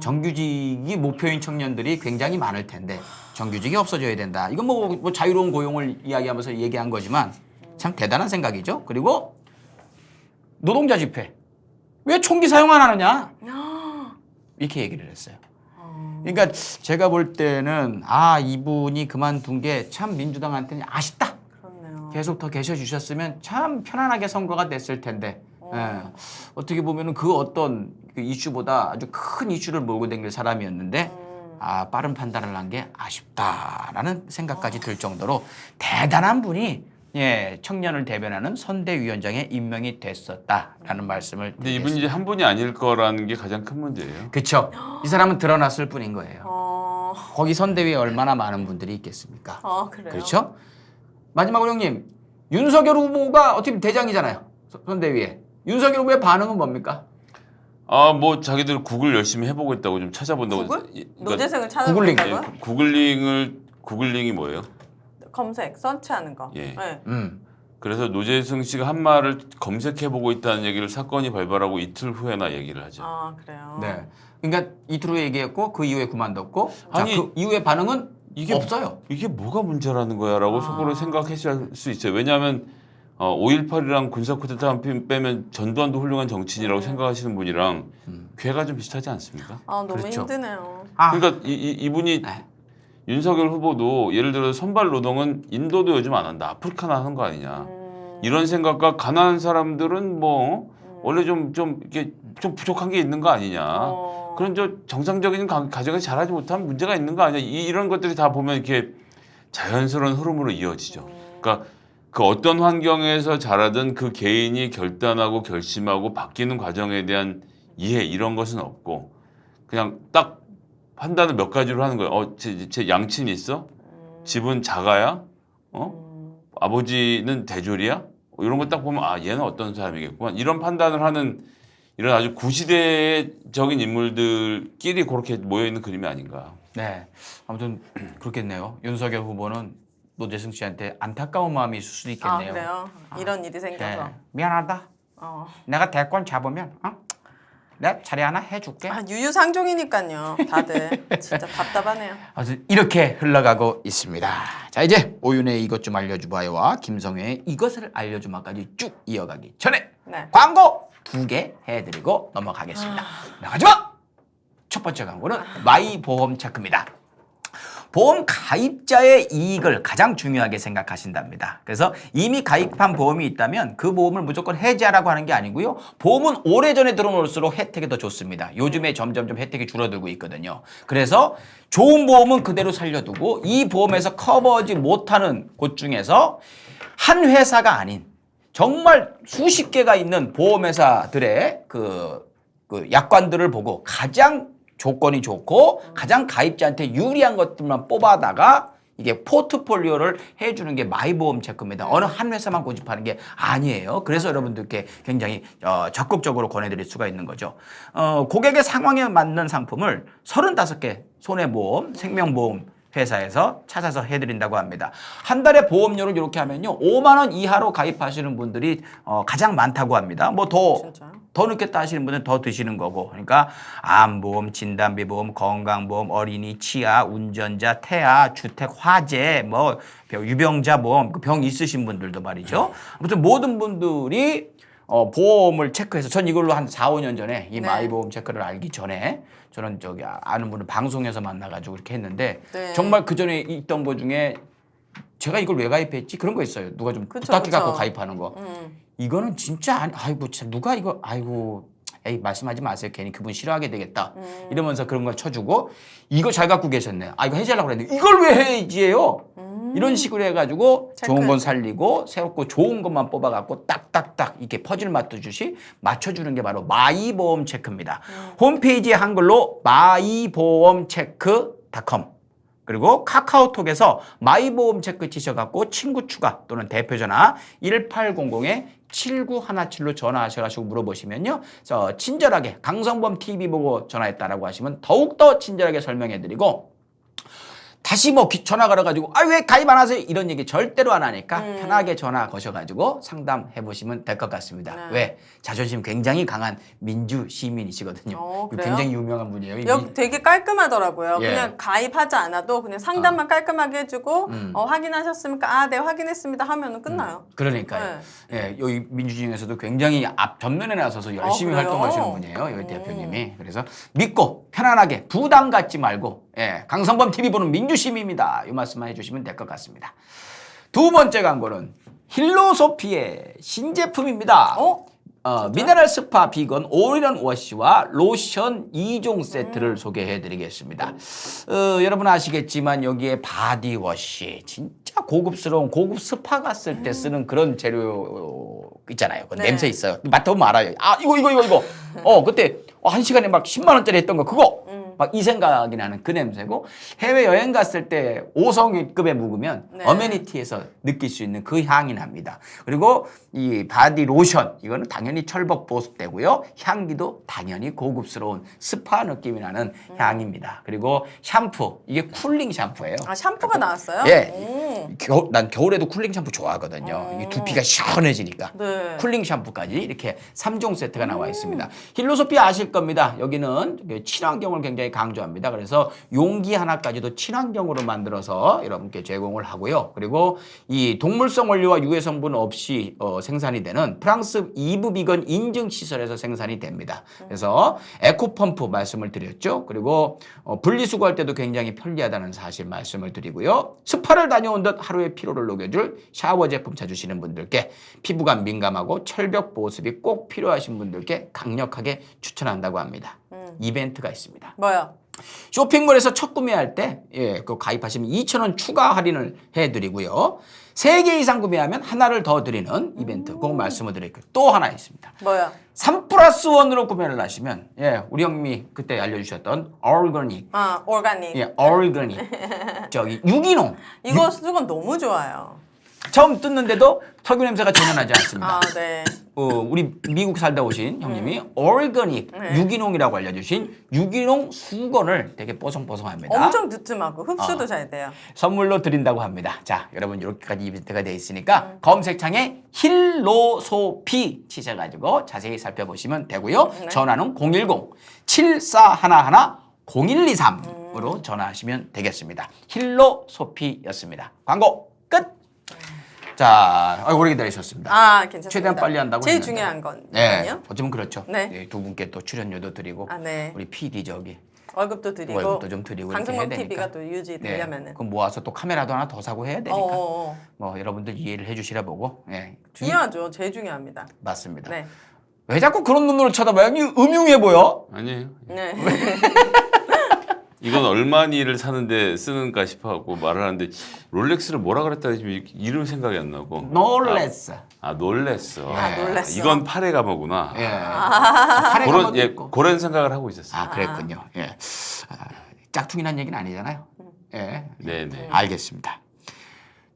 정규직이 목표인 청년들이 굉장히 많을 텐데 정규직이 없어져야 된다. 이건 뭐 자유로운 고용을 이야기하면서 얘기한 거지만 참 대단한 생각이죠. 그리고 노동자 집회. 왜 총기 사용 안 하느냐? 이렇게 얘기를 했어요. 그러니까 제가 볼 때는 이분이 그만둔 게 참 민주당한테는 아쉽다. 그렇네요. 계속 더 계셔 주셨으면 참 편안하게 선거가 됐을 텐데. 어떻게 보면은 그 어떤 그 이슈보다 아주 큰 이슈를 몰고 다닐 사람이었는데 빠른 판단을 한 게 아쉽다라는 생각까지 들 정도로 대단한 분이 청년을 대변하는 선대위원장에 임명이 됐었다라는 말씀을 근데 이분이 이제 한 분이 아닐 거라는 게 가장 큰 문제예요. 그렇죠. 이 사람은 드러났을 뿐인 거예요. 거기 선대위에 얼마나 많은 분들이 있겠습니까? 그래요? 그렇죠? 마지막으로 형님, 윤석열 후보가 어떻게 대장이잖아요. 선대위에. 윤석열 후보의 반응은 뭡니까? 뭐 자기들 구글 열심히 해보고 있다고 좀 찾아본다고. 구글? 그러니까 노재승을 찾아본다고요? 구글링이 뭐예요? 검색, 서치하는 거. 예. 네. 그래서 노재승 씨가 한 말을 검색해보고 있다는 얘기를 사건이 발발하고 이틀 후에나 얘기를 하죠. 그래요? 네. 그러니까 이틀 후에 얘기했고 그 이후에 그만뒀고 아니, 그 이후에 반응은 없어요. 이게 뭐가 문제라는 거야라고 속으로 생각했을 수 있어요. 왜냐하면 5.18이랑 군사 쿠데타 빼면 전두환도 훌륭한 정치인이라고 생각하시는 분이랑 괴가 좀 비슷하지 않습니까? 너무 그렇죠. 힘드네요. 그러니까 이분이 윤석열 후보도 예를 들어 선발 노동은 인도도 요즘 안 한다. 아프리카나 하는 거 아니냐. 이런 생각과 가난한 사람들은 뭐 원래 좀 이렇게 좀 부족한 게 있는 거 아니냐. 그런 정상적인 가정에서 잘하지 못하면 문제가 있는 거 아니냐. 이런 것들이 다 보면 이렇게 자연스러운 흐름으로 이어지죠. 그러니까 그 어떤 환경에서 자라든 그 개인이 결단하고 결심하고 바뀌는 과정에 대한 이해 이런 것은 없고 그냥 딱 판단을 몇 가지로 하는 거예요. 제 양친이 있어? 집은 자가야? 아버지는 대졸이야? 이런 거 딱 보면 아 얘는 어떤 사람이겠구만 이런 판단을 하는 이런 아주 구시대적인 인물들끼리 그렇게 모여 있는 그림이 아닌가. 네, 아무튼 그렇겠네요. 윤석열 후보는 노재승 씨한테 안타까운 마음이 있을 수도 있겠네요. 아 그래요? 이런 일이 생겨서. 네. 미안하다. 내가 대권 잡으면 내가 자리 하나 해줄게. 아, 유유상종이니까요. 다들 진짜 답답하네요. 아무튼 이렇게 흘러가고 있습니다. 자 이제 오윤의 이것 좀 알려주봐요와 김성회의 이것을 알려주마까지 쭉 이어가기 전에 네. 광고 2개 해드리고 넘어가겠습니다. 나가지마! 첫 번째 광고는 마이 보험 체크입니다. 보험 가입자의 이익을 가장 중요하게 생각하신답니다. 그래서 이미 가입한 보험이 있다면 그 보험을 무조건 해지하라고 하는 게 아니고요. 보험은 오래전에 들어놓을수록 혜택이 더 좋습니다. 요즘에 점점점 혜택이 줄어들고 있거든요. 그래서 좋은 보험은 그대로 살려두고 이 보험에서 커버하지 못하는 곳 중에서 한 회사가 아닌 정말 수십 개가 있는 보험회사들의 그 약관들을 보고 가장 조건이 좋고 가장 가입자한테 유리한 것들만 뽑아다가 이게 포트폴리오를 해주는 게 마이보험 체크입니다. 어느 한 회사만 고집하는 게 아니에요. 그래서 여러분들께 굉장히 적극적으로 권해드릴 수가 있는 거죠. 고객의 상황에 맞는 상품을 35개 손해보험, 생명보험 회사에서 찾아서 해드린다고 합니다. 한 달에 보험료를 이렇게 하면요. 5만 원 이하로 가입하시는 분들이 가장 많다고 합니다. 뭐 더 넣겠다 하시는 분은 더 드시는 거고. 그러니까 암보험, 진단비보험, 건강보험, 어린이, 치아, 운전자, 태아, 주택, 화재, 뭐 유병자 보험, 병 있으신 분들도 말이죠. 아무튼 모든 분들이 보험을 체크해서 전 이걸로 한 4, 5년 전에 이 마이보험 체크를 알기 전에 저는 저기 아는 분을 방송에서 만나가지고 이렇게 했는데 정말 그 전에 있던 거 중에 제가 이걸 왜 가입했지? 그런 거 있어요. 누가 좀 부탁해갖고 가입하는 거. 이거는 진짜 아이고 참 누가 이거 아이고 에이 말씀하지 마세요. 괜히 그분 싫어하게 되겠다. 이러면서 그런 걸 쳐주고 이거 잘 갖고 계셨네. 아 이거 해지하려고 그랬는데 이걸 왜 해지해요? 이런 식으로 해가지고 좋은 건 살리고 새롭고 좋은 것만 뽑아갖고 딱딱딱 이렇게 퍼즐 맞추듯이 맞춰주는 게 바로 마이보험 체크입니다. 홈페이지에 한글로 마이보험체크.com 그리고 카카오톡에서 마이보험 체크 치셔갖고 친구 추가 또는 대표 전화 1800-7917로 전화하셔가지고 물어보시면요. 친절하게 강성범 TV 보고 전화했다라고 하시면 더욱더 친절하게 설명해드리고 다시 뭐 전화 걸어가지고 왜 가입 안 하세요? 이런 얘기 절대로 안 하니까 편하게 전화 거셔가지고 상담해 보시면 될 것 같습니다. 네. 왜? 자존심 굉장히 강한 민주 시민이시거든요. 그래요? 굉장히 유명한 분이에요. 되게 깔끔하더라고요. 예. 그냥 가입하지 않아도 그냥 상담만 깔끔하게 해주고 확인하셨습니까? 아, 네 확인했습니다 하면은 끝나요. 그러니까요. 예, 여기 민주진영에서도 굉장히 앞 전면에 나서서 열심히 그래요? 활동하시는 분이에요. 여기 대표님이. 그래서 믿고 편안하게 부담 갖지 말고 강성범 TV 보는 민주시민입니다. 이 말씀만 해주시면 될 것 같습니다. 두 번째 광고는 힐로소피의 신제품입니다. 미네랄 스파 비건 올인원 워시와 로션 2종 세트를 소개해드리겠습니다. 여러분 아시겠지만 여기에 바디워시 진짜 고급스러운 고급 스파 갔을 때 쓰는 그런 재료 있잖아요. 그 냄새 있어요. 맡아보면 알아요. 아 이거. 그때 1시간에 막 10만 원짜리 했던 거 그거. 막 이 생각이 나는 그 냄새고 해외 여행 갔을 때 5성급에 묵으면 어메니티에서 느낄 수 있는 그 향이 납니다. 그리고 이 바디 로션 이거는 당연히 철벽 보습되고요. 향기도 당연히 고급스러운 스파 느낌이 나는 향입니다. 그리고 샴푸 이게 쿨링 샴푸예요. 아 샴푸가 나왔어요? 예. 난 겨울에도 쿨링 샴푸 좋아하거든요. 이 두피가 시원해지니까. 네. 쿨링 샴푸까지 이렇게 3종 세트가 나와 있습니다. 힐로소피 아실 겁니다. 여기는 친환경을 굉장히 강조합니다. 그래서 용기 하나까지도 친환경으로 만들어서 여러분께 제공을 하고요. 그리고 이 동물성 원료와 유해 성분 없이 생산이 되는 프랑스 이브 비건 인증 시설에서 생산이 됩니다. 그래서 에코펌프 말씀을 드렸죠. 그리고 분리수거할 때도 굉장히 편리하다는 사실 말씀을 드리고요. 스파를 다녀온 듯 하루의 피로를 녹여줄 샤워 제품 찾으시는 분들께 피부가 민감하고 철벽 보습이 꼭 필요하신 분들께 강력하게 추천한다고 합니다. 이벤트가 있습니다. 뭐요? 쇼핑몰에서 첫 구매할 때 그거 가입하시면 2,000원 추가 할인을 해드리고요. 3개 이상 구매하면 하나를 더 드리는 이벤트 꼭 말씀을 드릴게요. 또 하나 있습니다. 뭐요? 3+1으로 구매를 하시면 우리 형님이 그때 알려주셨던 오르가닉 오르가닉. 오르가닉 저기 유기농 이거 수건 너무 좋아요. 처음 뜯는데도 석유 냄새가 전혀 나지 않습니다. 아, 네. 우리 미국 살다 오신 형님이 오르거닉 네. 유기농이라고 알려주신 유기농 수건을 되게 뽀송뽀송합니다. 엄청 두툼하고 흡수도 잘 돼요. 선물로 드린다고 합니다. 자, 여러분 이렇게까지 이벤트가 되어 있으니까 검색창에 힐로소피 치셔가지고 자세히 살펴보시면 되고요. 네. 전화는 010-7411-0123으로 전화하시면 되겠습니다. 힐로소피였습니다. 광고 끝! 자, 오래 기다리셨습니다. 아, 괜찮습니다. 최대한 빨리 한다고 제일 했는데. 중요한 건 네, 아니요? 어쩌면 그렇죠. 네. 네, 두 분께 또 출연료도 드리고 아, 네. 우리 PD 저기 월급도 드리고 월급도 좀 드리고 이렇게 해야 방송국 되니까. TV가 또 유지되려면은. 그럼 모아서 또 카메라도 하나 더 사고 해야 되니까. 어. 뭐 여러분들 이해를 해주시라 보고. 예, 중요하죠. 제일 중요합니다. 맞습니다. 네. 왜 자꾸 그런 눈으로 쳐다봐요? 이 음흉해 보여. 아니에요. 네. 이건 얼마니를 사는데 쓰는가 싶어하고 말을 하는데 롤렉스를 뭐라 그랬다 지금 이름 생각이 안 나고. 놀랬어. 놀랬어. 아, 놀랬어. 이건 팔에 감어구나. 예. 팔에 그런 감아도 있고. 그런 생각을 하고 있었어요. 아, 그랬군요. 예. 짝퉁이란 얘기는 아니잖아요. 예. 네네. 알겠습니다.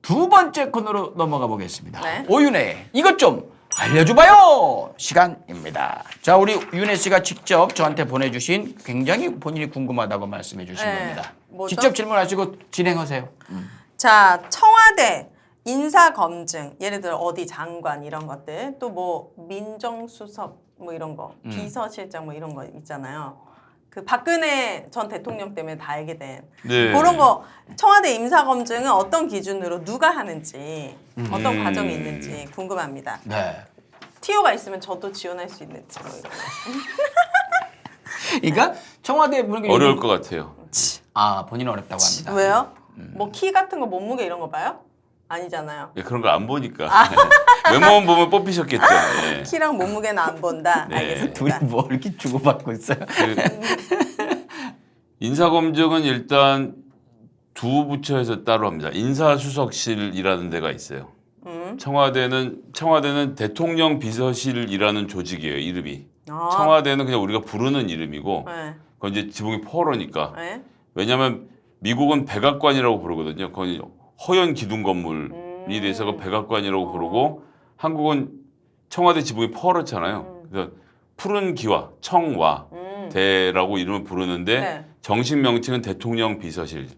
두 번째 코너로 넘어가 보겠습니다. 네. 오윤혜 이것 좀 알려줘봐요 시간입니다. 자, 우리 윤혜 씨가 직접 저한테 보내주신 굉장히 본인이 궁금하다고 말씀해 주신 네. 겁니다. 뭐죠? 직접 질문하시고 진행하세요. 자, 청와대 인사 검증, 예를 들어 어디 장관 이런 것들, 또 뭐 민정수석 뭐 이런 거, 비서실장 뭐 이런 거 있잖아요. 그 박근혜 전 대통령 때문에 다 알게 된 네. 그런 거 청와대 인사 검증은 어떤 기준으로 누가 하는지 어떤 과정이 있는지 궁금합니다. 네. 티오가 있으면 저도 지원할 수 있는지 뭐 이런 거. 그러니까 청와대 분위기 어려울 것 같아요. 아, 본인 어렵다고 합니다. 왜요? 뭐 키 같은 거 몸무게 이런 거 봐요? 아니잖아요. 예, 그런 거 안 보니까 외모만 보면 뽑히셨겠죠. 예. 키랑 몸무게는 안 본다. 네. 알겠습니다. 둘이 뭐 이렇게 주고받고 있어요? 인사검증은 일단 두 부처에서 따로 합니다. 인사수석실이라는 데가 있어요. 청와대는 대통령 비서실이라는 조직이에요. 이름이. 아. 청와대는 그냥 우리가 부르는 이름이고 네. 그건 이제 지붕이 포로니까. 네. 왜냐하면 미국은 백악관이라고 부르거든요. 거기 허연 기둥 건물이 돼서 그 백악관이라고 부르고 한국은 청와대 지붕이 퍼렇잖아요. 그래서 푸른 기와 청와 대라고 이름을 부르는데 네. 정식 명칭은 대통령 비서실.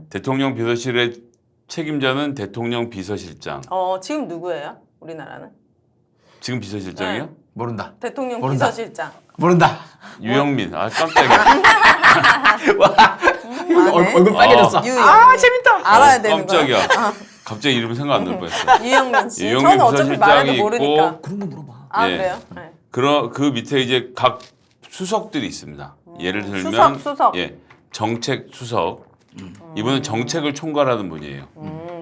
대통령 비서실의 책임자는 대통령 비서실장. 지금 누구예요? 우리나라는? 지금 비서실장이요? 네. 모른다. 대통령 모른다. 비서실장. 모른다. 유영민. 아 깜짝이야. 와, 네. 얼굴 빨개졌어. 유영민. 아, 재밌다. 알아야 되는 거예요. 깜짝이야. 갑자기 이름 생각 안 날 뻔했어. 유영민 씨. 유영민 저는 어차피 말해도 비서실장이 모르니까. 있고 그런 거 물어봐. 아, 예. 그래요? 네. 그 밑에 이제 각 수석들이 있습니다. 예를 들면 수석. 예, 정책 수석. 이분은 정책을 총괄하는 분이에요.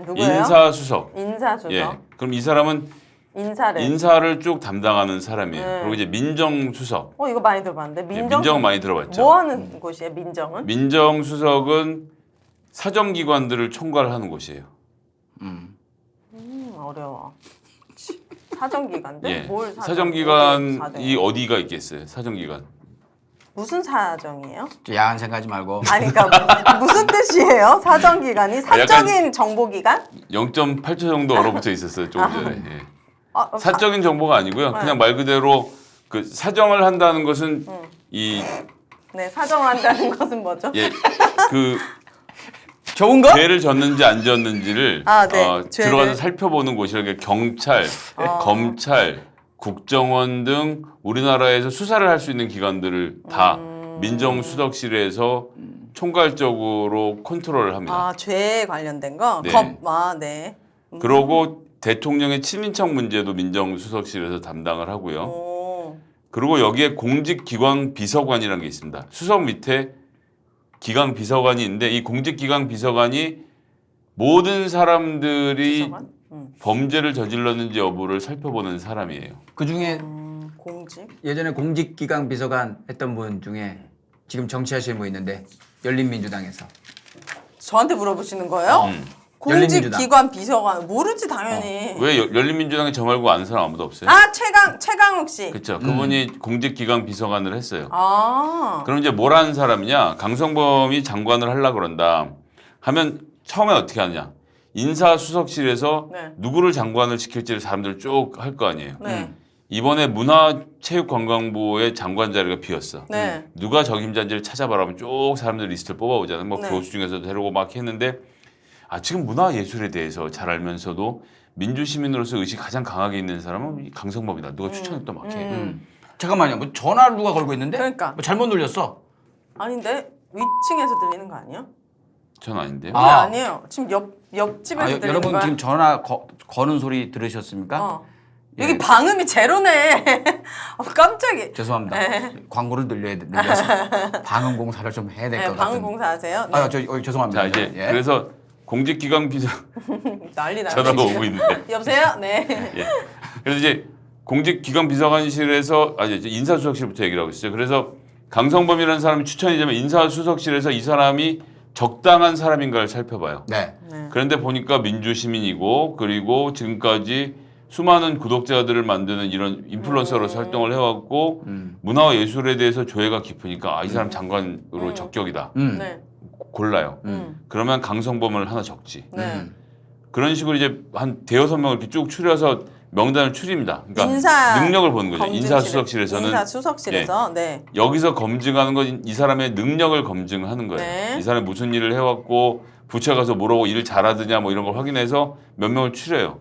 누구예요? 인사수석. 인사수석. 예. 그럼 이 사람은 인사를. 인사를 쭉 담당하는 사람이에요. 네. 그리고 이제 민정수석. 이거 많이 들어봤는데. 예, 민정. 민정 많이 들어봤죠. 뭐 하는 곳이에요? 민정은? 민정수석은 사정기관들을 총괄하는 곳이에요. 어려워. 사정기관들? 예. 뭘 사정기관이 어디가 있겠어요? 사정기관. 무슨 사정이에요? 야한 생각하지 말고. 아니 그러니까 무슨 뜻이에요? 사정기관이 사적인 정보기관? 0.8초 정도 얼어붙어 있었어요 조금 전에. 예. 사적인 정보가 아니고요. 네. 그냥 말 그대로 그 사정을 한다는 것은 이 네, 사정한다는 것은 뭐죠? 예, 그 좋은 거? 죄를 졌는지 안 졌는지를 아, 네. 죄를. 들어가서 살펴보는 곳이라 경찰, 검찰, 국정원 등 우리나라에서 수사를 할 수 있는 기관들을 다 민정수석실에서 총괄적으로 컨트롤을 합니다. 아, 죄에 관련된 거? 네. 네. 그러고 대통령의 친인척 문제도 민정수석실에서 담당을 하고요. 오. 그리고 여기에 공직기관 비서관이라는 게 있습니다. 수석 밑에 기강 비서관이 있는데 이 공직기강 비서관이 모든 사람들이 비서관? 범죄를 저질렀는지 여부를 살펴보는 사람이에요. 그 중에 공직? 예전에 공직기강 비서관 했던 분 중에 지금 정치하시는 분 있는데 열린민주당에서. 저한테 물어보시는 거예요? 열린민주당. 공직기관 비서관 모르지 당연히. 왜 열린민주당에 저 말고 아는 사람 아무도 없어요? 아, 최강욱 씨. 그렇죠. 그분이 공직기강 비서관을 했어요. 아. 그럼 이제 뭘 하는 사람이냐? 강성범이 장관을 하려고 그런다 하면 처음에 어떻게 하느냐? 인사수석실에서 네. 누구를 장관을 시킬지를 사람들 쭉 할 거 아니에요. 네. 이번에 문화체육관광부의 장관 자리가 비었어. 네. 누가 적임자인지를 찾아봐라면 쭉 사람들 리스트를 뽑아오잖아요. 뭐 네. 교수 중에서도 데리고 막 했는데 지금 문화예술에 대해서 잘 알면서도 민주시민으로서 의식이 가장 강하게 있는 사람은 이 강성범이다. 누가 추천했던 막 해. 잠깐만요. 뭐 전화를 누가 걸고 있는데? 그러니까. 뭐 잘못 눌렸어. 아닌데 위층에서 들리는 거 아니야? 전 아닌데요. 아니에요. 지금 옆집에서 들리는 여러분 거야. 지금 전화 거는 소리 들으셨습니까? 여기 예. 방음이 제로네. 깜짝이야. 죄송합니다. 네. 광고를 늘려서 방음 공사를 좀 해야 될 것 네, 같은. 방음 공사하세요. 네. 죄송합니다. 자 이제 예. 그래서 공직기관 비서 난리 나네. 전화가 오고 있는데. 여보세요? 네. 예. 그래서 이제 공직기관 비서관실에서 이제 인사수석실부터 얘기를 하고 있어요. 그래서 강성범이라는 사람이 추천이 되면 인사수석실에서 이 사람이 적당한 사람인가를 살펴봐요. 네. 네. 그런데 보니까 민주시민이고 그리고 지금까지 수많은 구독자들을 만드는 이런 인플루언서로서 활동을 해왔고 문화와 예술에 대해서 조예가 깊으니까 이 사람 장관으로 적격이다. 네. 골라요. 그러면 강성범을 하나 적지. 네. 그런 식으로 이제 한 대여섯 명을 이렇게 쭉 추려서 명단을 추립니다. 그러니까 인사 능력을 보는 거죠. 검증실에- 인사수석실에서는 인사수석실에서 네. 여기서 검증하는 건 이 사람의 능력을 검증하는 거예요. 네. 이 사람이 무슨 일을 해왔고 부처에 가서 뭐라고 일을 잘하느냐 뭐 이런 걸 확인해서 몇 명을 추려요.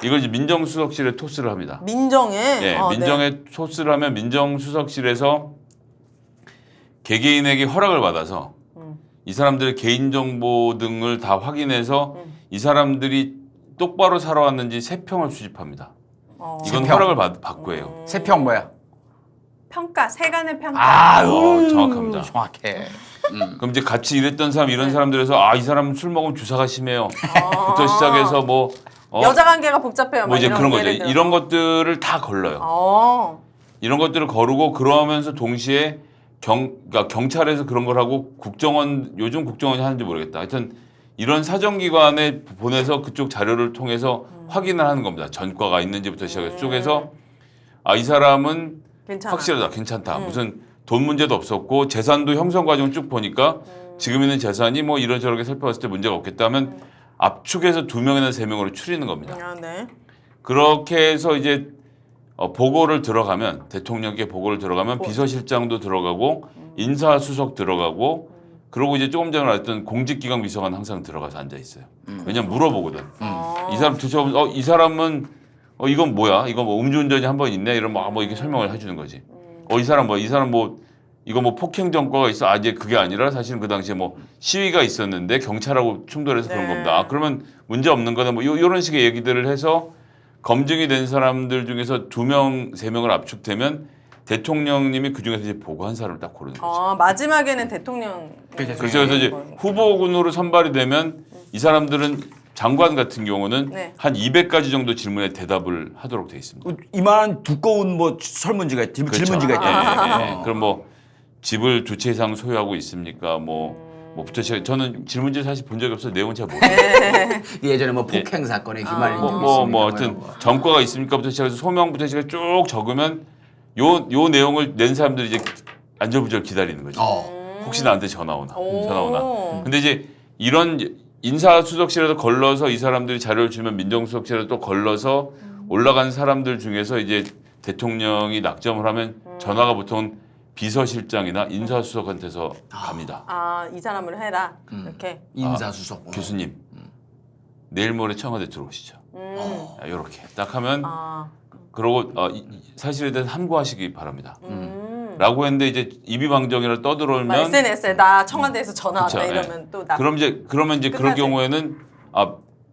이걸 이제 민정수석실에 토스를 합니다. 민정에 예, 민정에 토스를 하면 민정수석실에서 개개인에게 허락을 받아서 이 사람들의 개인정보 등을 다 확인해서 이 사람들이 똑바로 살아왔는지 세평을 수집합니다. 이건 세평. 허락을 받고 해요. 세평 뭐야? 평가 세간의 평가. 정확합니다. 정확해. 그럼 이제 같이 일했던 사람 이런 사람들에서 이 사람 술 먹으면 주사가 심해요. 부터 시작해서 뭐 여자 관계가 복잡해요. 뭐 이제 이런 그런 거죠. 예를 들어서. 이런 것들을 다 걸러요. 이런 것들을 거르고 그러면서 동시에 그러니까 경찰에서 그런 걸 하고 국정원 요즘 국정원이 하는지 모르겠다. 하여튼 이런 사정기관에 보내서 그쪽 자료를 통해서 확인을 하는 겁니다. 전과가 있는지부터 시작해서 쪽에서 이 사람은 괜찮아. 확실하다, 괜찮다. 무슨 돈 문제도 없었고 재산도 형성 과정 쭉 보니까 지금 있는 재산이 뭐 이런저렇게 살펴봤을 때 문제가 없겠다 하면 압축해서 2명이나 3명으로 추리는 겁니다. 네. 그렇게 해서 이제 보고를 들어가면 대통령께 보고를 들어가면 비서실장도 들어가고 인사수석 들어가고 그러고 이제 조금 전에 말했던 공직기관 비서관 항상 들어가서 앉아 있어요. 왜냐면 물어보거든. 이 사람 드셔보면 이 사람은 이건 뭐야? 이거 뭐 음주운전이 한 번 있네? 이러면 뭐 이렇게 설명을 해주는 거지. 이 사람 뭐 이거 뭐 폭행 전과가 있어? 이제 그게 아니라 사실은 그 당시에 뭐 시위가 있었는데 경찰하고 충돌해서 그런 네. 겁니다. 그러면 문제 없는 거다. 뭐 이런 식의 얘기들을 해서 검증이 된 사람들 중에서 2명, 3명을 압축되면 대통령님이 그 중에서 이제 보고한 사람을 딱 고르는 거죠. 마지막에는 대통령. 그래서 이제 후보군으로 선발이 되면 이 사람들은 장관 같은 경우는 네. 한 200가지 정도 질문에 대답을 하도록 돼 있습니다. 이만한 두꺼운 뭐 설문지가 질문지가 있다. 그럼 뭐 집을 2채 이상 소유하고 있습니까? 뭐부터 시작. 저는 질문지를 사실 본 적이 없어서 내용은 잘 모르겠어요. 예전에 뭐 폭행 사건에 휘말린 적이 뭐 있습니까? 하여튼 전과가 있습니까부터 시작해서 소명부터 시작해서 쭉 적으면 요 내용을 낸 사람들이 이제 안절부절 기다리는 거죠. 혹시 나한테 전화 오나. 근데 이제 이런 인사수석실에서 걸러서 이 사람들이 자료를 주면 민정수석실에 또 걸러서 올라간 사람들 중에서 이제 대통령이 낙점을 하면 전화가 보통 비서실장이나 인사수석한테서 갑니다. 이 사람을 해라. 이렇게. 인사수석. 교수님 내일 모레 청와대 들어오시죠. 이렇게 딱 하면 그러고 사실에 대해서 함구하시기 바랍니다. 라고 했는데 이제 입이방정이라 떠들어오면 SNS에 나 청와대에서 전화 왔다 그쵸, 이러면 또 나. 그러면 이제 그럴 끝나지. 경우에는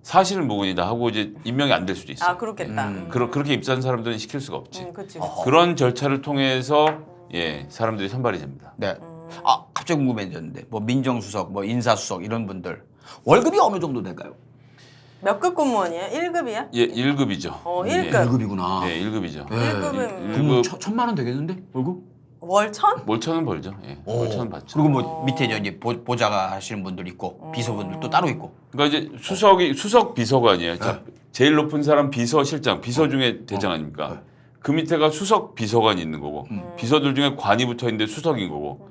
사실은 무근이다 하고 이제 임명이 안 될 수도 있어. 그렇겠다. 그렇게 입사한 사람들은 시킬 수가 없지. 그치. 그런 절차를 통해서 사람들이 선발이 됩니다. 네. 갑자기 궁금해졌는데 뭐 민정수석, 뭐 인사수석 이런 분들 월급이 어느 정도 될까요? 몇 급 공무원이에요? 1급이야? 예, 1급이죠. 1급. 1급이구나. 네, 1급이죠. 1급은 그럼 1,000만 원 되겠는데 월급? 월천? 몰천은 벌죠. 예, 몰천은 받죠. 그리고 뭐 밑에 이제 보좌가 하시는 분들 있고 비서분들 또 따로 있고. 그러니까 이제 수석 비서관이에요. 제일 높은 사람 비서실장, 비서 중에 대장 아닙니까? 그 밑에가 수석 비서관이 있는 거고 비서들 중에 관이 붙어 있는데 수석인 거고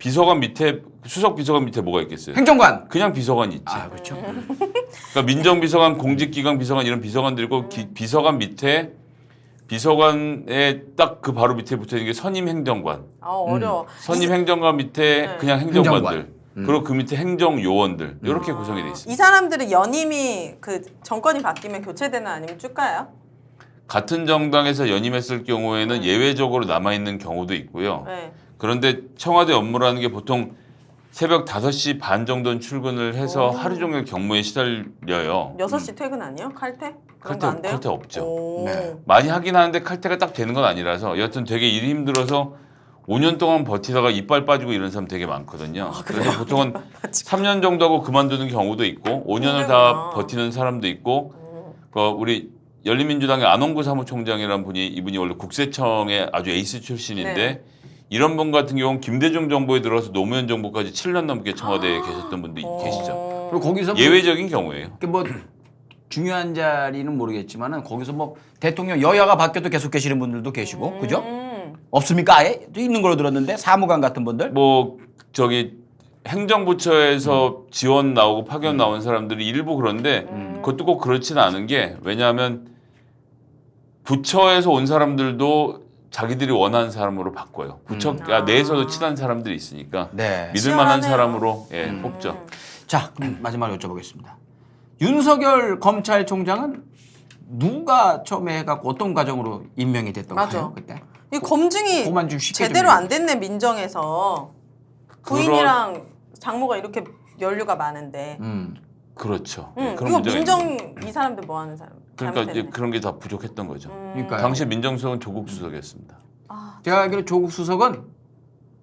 비서관 밑에 수석 비서관 밑에 뭐가 있겠어요? 행정관. 그냥 비서관이 있지. 아 그렇죠. 그러니까 민정비서관, 공직기강 비서관 이런 비서관들이 있고 비서관 밑에 비서관의 딱 그 바로 밑에 붙어 있는 게 선임 행정관. 아 어려워. 선임 행정관 밑에 네. 그냥 행정관들. 행정관. 그리고 그 밑에 행정요원들. 이렇게 구성이 돼 있습니다. 이 사람들은 연임이 그 정권이 바뀌면 교체되는 아니면 쭉 가요? 같은 정당에서 연임했을 경우에는 예외적으로 남아있는 경우도 있고요. 네. 그런데 청와대 업무라는 게 보통 새벽 5시 반 정도는 출근을 해서 오. 하루 종일 경무에 시달려요. 6시 퇴근 아니에요? 칼퇴? 그런 거 안 돼요? 칼퇴 없죠. 오. 네. 많이 하긴 하는데 칼퇴가 딱 되는 건 아니라서 여하튼 되게 일이 힘들어서 5년 동안 버티다가 이빨 빠지고 이런 사람 되게 많거든요. 그래서 보통은 3년 정도 하고 그만두는 경우도 있고 5년을 다 힘들구나. 버티는 사람도 있고 우리 열린민주당의 안홍구 사무총장이라는 분이 이분이 원래 국세청의 아주 에이스 출신인데 네. 이런 분 같은 경우는 김대중 정부에 들어서 노무현 정부까지 7년 넘게 청와대에 계셨던 분도 계시죠. 그리고 거기서 뭐 예외적인 경우예요. 뭐 중요한 자리는 모르겠지만은 거기서 뭐 대통령 여야가 바뀌어도 계속 계시는 분들도 계시고 그죠? 없습니까? 아예 있는 걸로 들었는데 사무관 같은 분들. 뭐 저기 행정부처에서 지원 나오고 파견 나온 사람들이 일부 그런데 그것도 꼭 그렇지는 않은 게 왜냐하면 부처에서 온 사람들도 자기들이 원하는 사람으로 바꿔요. 부처 내에서도 친한 사람들이 있으니까 네. 믿을 만한 시원하네요. 사람으로 뽑죠. 자, 그럼 마지막으로 여쭤보겠습니다. 윤석열 검찰총장은 누가 처음에 해갖고 어떤 과정으로 임명이 됐던가요? 맞아. 그때? 이 검증이 그거만 좀 쉽게 제대로 좀 안 됐네 민정에서. 부인이랑 장모가 이렇게 연류가 많은데. 그렇죠. 응, 그런 이거 문제가 민정 있는 거예요. 이 사람들 뭐 하는 사람? 그러니까 이제 잘못했네. 그런 게 다 부족했던 거죠. 그러니까 당시 민정수석은 조국 수석이었습니다. 제가 알기로 조국 수석은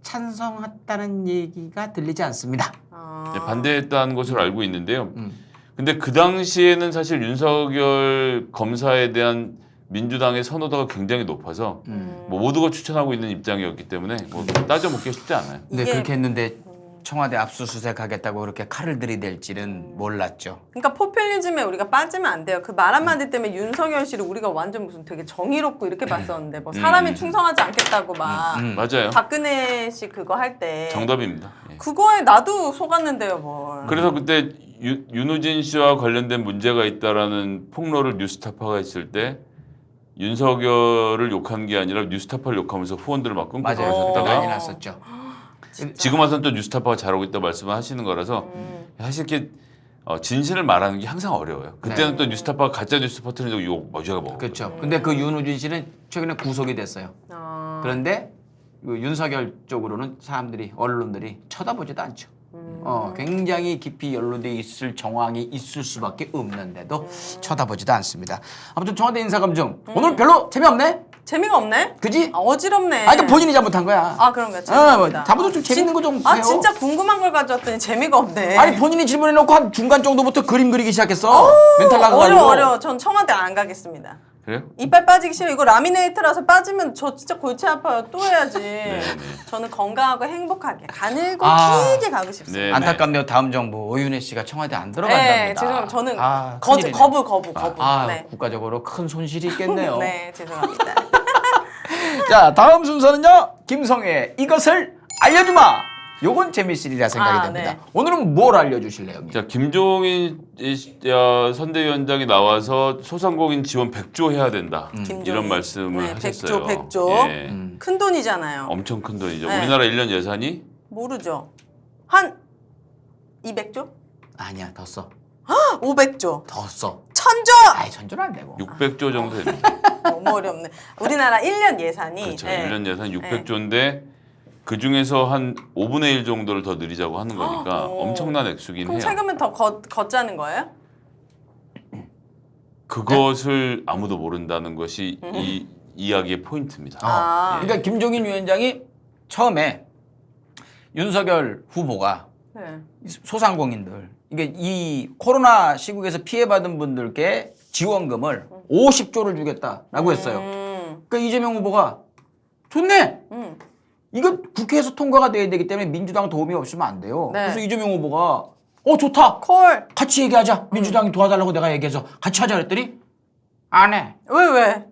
찬성했다는 얘기가 들리지 않습니다. 네, 반대했다는 것으로 알고 있는데요. 근데 그 당시에는 사실 윤석열 검사에 대한 민주당의 선호도가 굉장히 높아서 뭐 모두가 추천하고 있는 입장이었기 때문에 뭐 따져 묻기 쉽지 않아요. 근데 이게- 그렇게 했는데 청와대 압수수색하겠다고 그렇게 칼을 들이댈지는 몰랐죠. 그러니까 포퓰리즘에 우리가 빠지면 안 돼요. 그 말 한마디 때문에 윤석열 씨를 우리가 완전 무슨 되게 정의롭고 이렇게 봤었는데 뭐 사람이 충성하지 않겠다고 막 맞아요. 박근혜 씨 그거 할 때 정답입니다. 예. 그거에 나도 속았는데요, 뭘. 그래서 그때 윤우진 씨와 관련된 문제가 있다라는 폭로를 뉴스타파가 했을 때 윤석열을 욕한 게 아니라 뉴스타파를 욕하면서 후원들을 막 끊고 맞아요. 어. 그때 난리 들어섰다가 났었죠. 지금 와서는 또 뉴스타파가 잘하고 있다 말씀을 하시는 거라서 사실 이렇게 진실을 말하는 게 항상 어려워요. 그때는 또 뉴스타파가 가짜 뉴스 퍼뜨린 적 욕 머지가 먹었고. 그렇죠. 근데 그 윤우진 씨는 최근에 구속이 됐어요. 그런데 그 윤석열 쪽으로는 사람들이 언론들이 쳐다보지도 않죠. 굉장히 깊이 연루돼 있을 정황이 있을 수밖에 없는데도 쳐다보지도 않습니다. 아무튼 청와대 인사검증 오늘 별로 재미없네. 재미가 없네? 그지? 아, 어지럽네. 아, 이게 본인이 잘못한 거야. 아, 그런가요? 뭐, 죄송합니다. 다음부터 좀 재밌는 거 좀 아, 해요. 진짜 궁금한 걸 가져왔더니 재미가 없네. 아니 본인이 질문해놓고 한 중간 정도부터 그림 그리기 시작했어. 멘탈 나가가지고. 어려워. 전 청와대 안 가겠습니다. 그래요? 이빨 빠지기 싫어. 이거 라미네이트라서 빠지면 저 진짜 골치 아파요. 또 해야지. 네. 저는 건강하고 행복하게 가늘고 아. 길게 가고 싶습니다. 네. 안타깝네요. 다음 정부 오윤혜 씨가 청와대 안 들어간답니다. 네, 죄송합니다. 저는 큰일이네. 거부. 네. 국가적으로 큰 손실이 있겠네요. 네, 죄송합니다. 자, 다음 순서는요. 김성애 이것을 알려주마. 요건 재밌으리라 생각이 아, 됩니다. 네. 오늘은 뭘 알려주실래요? 형님? 자, 김종인 선대위원장이 나와서 소상공인 지원 100조 해야 된다. 김종인. 이런 말씀을 네, 하셨어요. 100조. 예. 큰 돈이잖아요. 엄청 큰 돈이죠. 네. 우리나라 1년 예산이 모르죠. 한 200조? 아니야, 더 써. 500조? 더 써. 1000조? 아이, 전조는 안 되고. 600조 정도 됩니다. 너무 어렵네. 우리나라 1년 예산이 그렇죠. 네. 1년 예산 600조인데 그 중에서 한 5분의 1 정도를 더 늘리자고 하는 거니까 오. 엄청난 액수긴 그럼 해요. 세금은 더 걷자는 거예요? 그것을 아무도 모른다는 것이 이 이야기의 포인트입니다. 아. 그러니까 김종인 위원장이 처음에 윤석열 후보가 네. 소상공인들 이게 이 코로나 시국에서 피해받은 분들께 지원금을 50조를 주겠다라고 했어요. 그러니까 이재명 후보가 좋네. 이거 국회에서 통과가 돼야 되기 때문에 민주당 도움이 없으면 안 돼요. 네. 그래서 이재명 후보가 좋다. 콜. 같이 얘기하자. 민주당이 도와달라고 내가 얘기해서 같이 하자 그랬더니 안 해. 왜?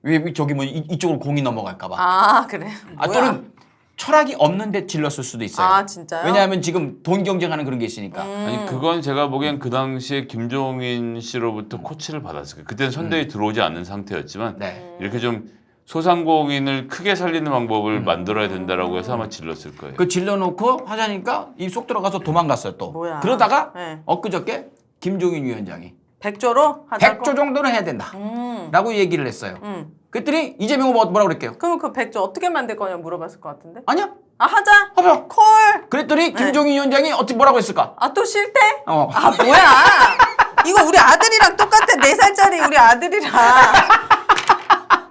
왜 저기 뭐 이쪽으로 공이 넘어갈까 봐. 아, 그래. 아, 뭐야? 또는 철학이 없는데 질렀을 수도 있어요. 아 진짜요? 왜냐하면 지금 돈 경쟁하는 그런 게 있으니까. 아니 그건 제가 보기엔 그 당시에 김종인 씨로부터 코치를 받았을 거예요. 그때는 선대위 들어오지 않은 상태였지만 네. 이렇게 좀 소상공인을 크게 살리는 방법을 만들어야 된다라고 해서 아마 질렀을 거예요. 그 질러놓고 하자니까 이 속 들어가서 도망갔어요 또. 뭐야. 그러다가 네. 엊그저께 김종인 위원장이 100조로 하자고? 100조 정도는 해야 된다. 라고 얘기를 했어요. 그랬더니 이재명 후보가 뭐라고 그랬게요? 그러면 그 100조 어떻게 만들 거냐 물어봤을 것 같은데? 아니야. 아 하자. 하자. 콜. 그랬더니 김종인 위원장이 어떻게 뭐라고 했을까? 아 또 싫대? 어. 아 뭐야? 이거 우리 아들이랑 똑같아. 4살짜리 우리 아들이랑.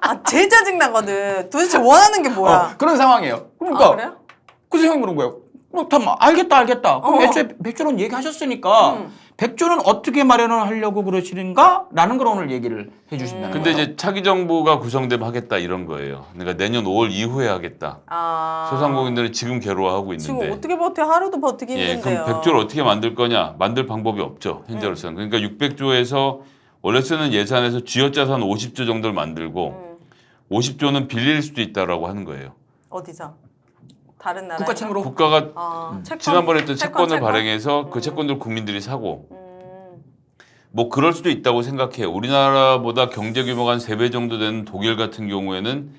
아 제일 짜증 나거든. 도대체 원하는 게 뭐야? 그런 상황이에요. 그러니까 아 그래요? 그래서 형이 그런 거예요. 그렇다면 알겠다. 그럼 어. 애초에 100조는 얘기하셨으니까 100조는 어떻게 마련을 하려고 그러시는가? 라는 걸 오늘 얘기를 해주신다는 근데 거예요. 이제 차기 정부가 구성되면 하겠다 이런 거예요. 그러니까 내년 5월 이후에 하겠다. 아 소상공인들은 지금 괴로워하고 지금 있는데. 어떻게 버텨? 하루도 버티기 예, 힘든데요. 그럼 100조를 어떻게 만들 거냐? 만들 방법이 없죠. 현재로서는. 그러니까 600조에서 원래 쓰는 예산에서 쥐어짜서 한 50조 정도를 만들고 50조는 빌릴 수도 있다라고 하는 거예요. 어디서? 다른 나라. 국가 채무로 국가가 채권? 지난번에 했던 채권을 채권. 발행해서 그 채권들 국민들이 사고 뭐 그럴 수도 있다고 생각해요. 우리나라보다 경제 규모가 한 3배 정도 되는 독일 같은 경우에는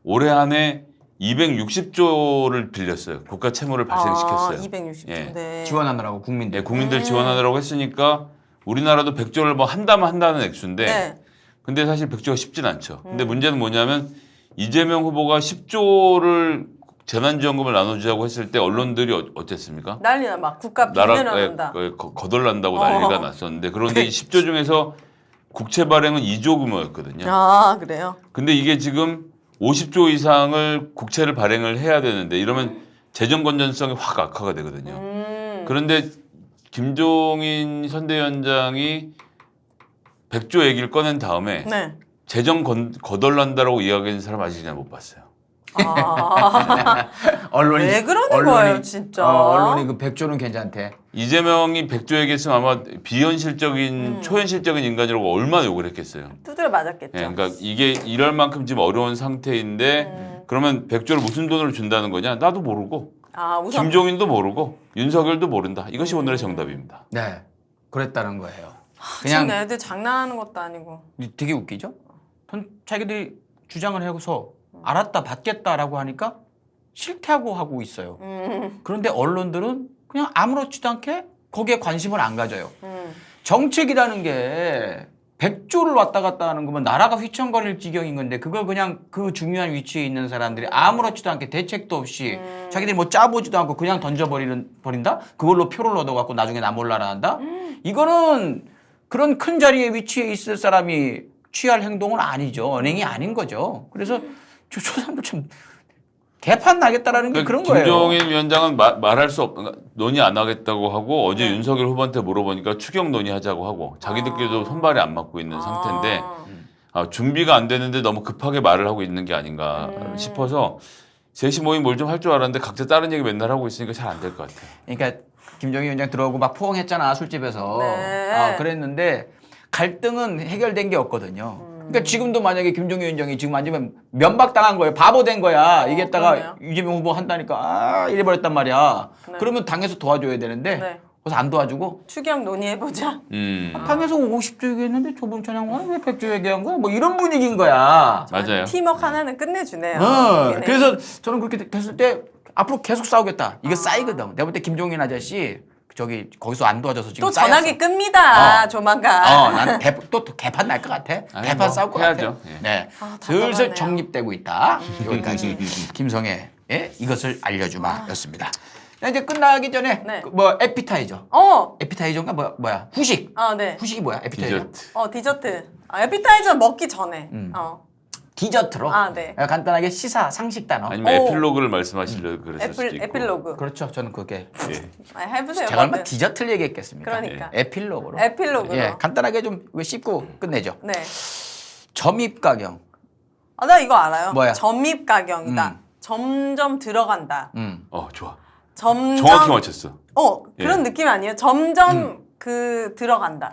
올해 안에 260조를 빌렸어요. 국가 채무를 발생시켰어요. 260조. 예. 네. 지원하느라고 국민들. 네, 국민들 지원하느라고 했으니까 우리나라도 100조를 뭐 한다면 한다는 액수인데 네. 근데 사실 100조가 쉽진 않죠. 근데 문제는 뭐냐면 이재명 후보가 10조를 재난지원금을 나눠주자고 했을 때 언론들이 어땠습니까? 난리나 막 국가 비늘어낸다. 거덜난다고 난리가 났었는데 그런데 이 10조 중에서 국채 발행은 2조 규모였거든요. 아 그래요? 근데 이게 지금 50조 이상을 국채를 발행을 해야 되는데 이러면 재정 건전성이 확 악화가 되거든요. 그런데 김종인 선대위원장이 100조 얘기를 꺼낸 다음에 네. 재정 거덜난다라고 이야기하는 사람 아직 그냥 못 봤어요. 아 언론이 왜 그러는 거예요, 진짜? 언론이 그 100조는 괜찮대. 이재명이 100조 얘기했으면 아마 비현실적인 초현실적인 인간이라고 얼마나 욕을 했겠어요. 두드려 맞았겠죠. 예, 그러니까 이게 이럴 만큼 지금 어려운 상태인데 그러면 100조를 무슨 돈으로 준다는 거냐? 나도 모르고 아 우선 김종인도 모르고 윤석열도 모른다. 이것이 오늘의 정답입니다. 네. 그랬다는 거예요. 지금 그냥 애들 장난하는 것도 아니고. 되게 웃기죠? 자기들이 주장을 해서 알았다 받겠다라고 하니까 싫다고 하고 있어요. 그런데 언론들은 그냥 아무렇지도 않게 거기에 관심을 안 가져요. 정책이라는 게 100조를 왔다 갔다 하는 거면 나라가 휘청거릴 지경인 건데 그걸 그냥 그 중요한 위치에 있는 사람들이 아무렇지도 않게 대책도 없이 자기들이 뭐 짜보지도 않고 그냥 던져버린다? 그걸로 표를 얻어갖고 나중에 나 몰라라 한다? 이거는 그런 큰 자리에 위치해 있을 사람이 취할 행동은 아니죠. 언행이 아닌 거죠. 그래서 저 사람들 참 개판 나겠다라는 게 그런 거예요. 김종인 위원장은 말할 수 논의 안 하겠다고 하고 어제 윤석열 후보한테 물어보니까 추경 논의하자고 하고 자기들끼리도 손발이 안 맞고 있는 상태인데 준비가 안 되는데 너무 급하게 말을 하고 있는 게 아닌가 싶어서 셋이 모임 뭘 좀 할 줄 알았는데 각자 다른 얘기 맨날 하고 있으니까 잘 안 될 것 같아요. 그러니까 김정인 위원장 들어오고 막 포옹했잖아 술집에서. 네. 그랬는데 갈등은 해결된 게 없거든요. 그러니까 지금도 만약에 김종인 위원장이 지금 앉으면 면박당한 거예요. 바보 된 거야. 이게다가 그러네요. 이재명 후보 한다니까 이래버렸단 말이야. 네. 그러면 당에서 도와줘야 되는데 네. 그래서 안 도와주고 추경 논의해보자. 당에서 50조 얘기했는데 조범 차장은 왜 100조 얘기한 거야? 뭐 이런 분위기인 거야. 맞아요. 팀워크 하나는 끝내주네요. 그래서 저는 그렇게 됐을 때 앞으로 계속 싸우겠다. 이게 쌓이거든. 내가 볼 때 김종인 아저씨 거기서 안 도와줘서 지금 또 전화기 끕니다. 조만간. 난 또 개판 날 것 같아. 아니, 개판 뭐 싸울 것 해야죠. 같아. 예. 네. 답답하네요. 슬슬 정립되고 있다. 여기까지 김성애 이것을 알려주마였습니다. 이제 끝나기 전에 네. 뭐 에피타이저. 어. 에피타이저인가 뭐야? 후식. 네. 후식이 뭐야? 에피타이저. 디저트. 디저트. 에피타이저 먹기 전에. 디저트로. 네. 간단하게 시사 상식 단어. 아니면 오. 에필로그를 말씀하시려고 그랬을 수도 있고. 에필로그. 그렇죠. 저는 그게 예. 해보세요. 제가 얼마 뭐든. 디저트를 얘기했겠습니까? 그러니까. 에필로그로. 에필로그로. 예, 간단하게 좀 씹고 끝내죠. 네. 점입 가경. 나 이거 알아요. 뭐야? 점입 가경이다. 점점 들어간다. 좋아. 점점. 정확히 맞췄어. 그런 예. 느낌 아니에요? 점점 들어간다.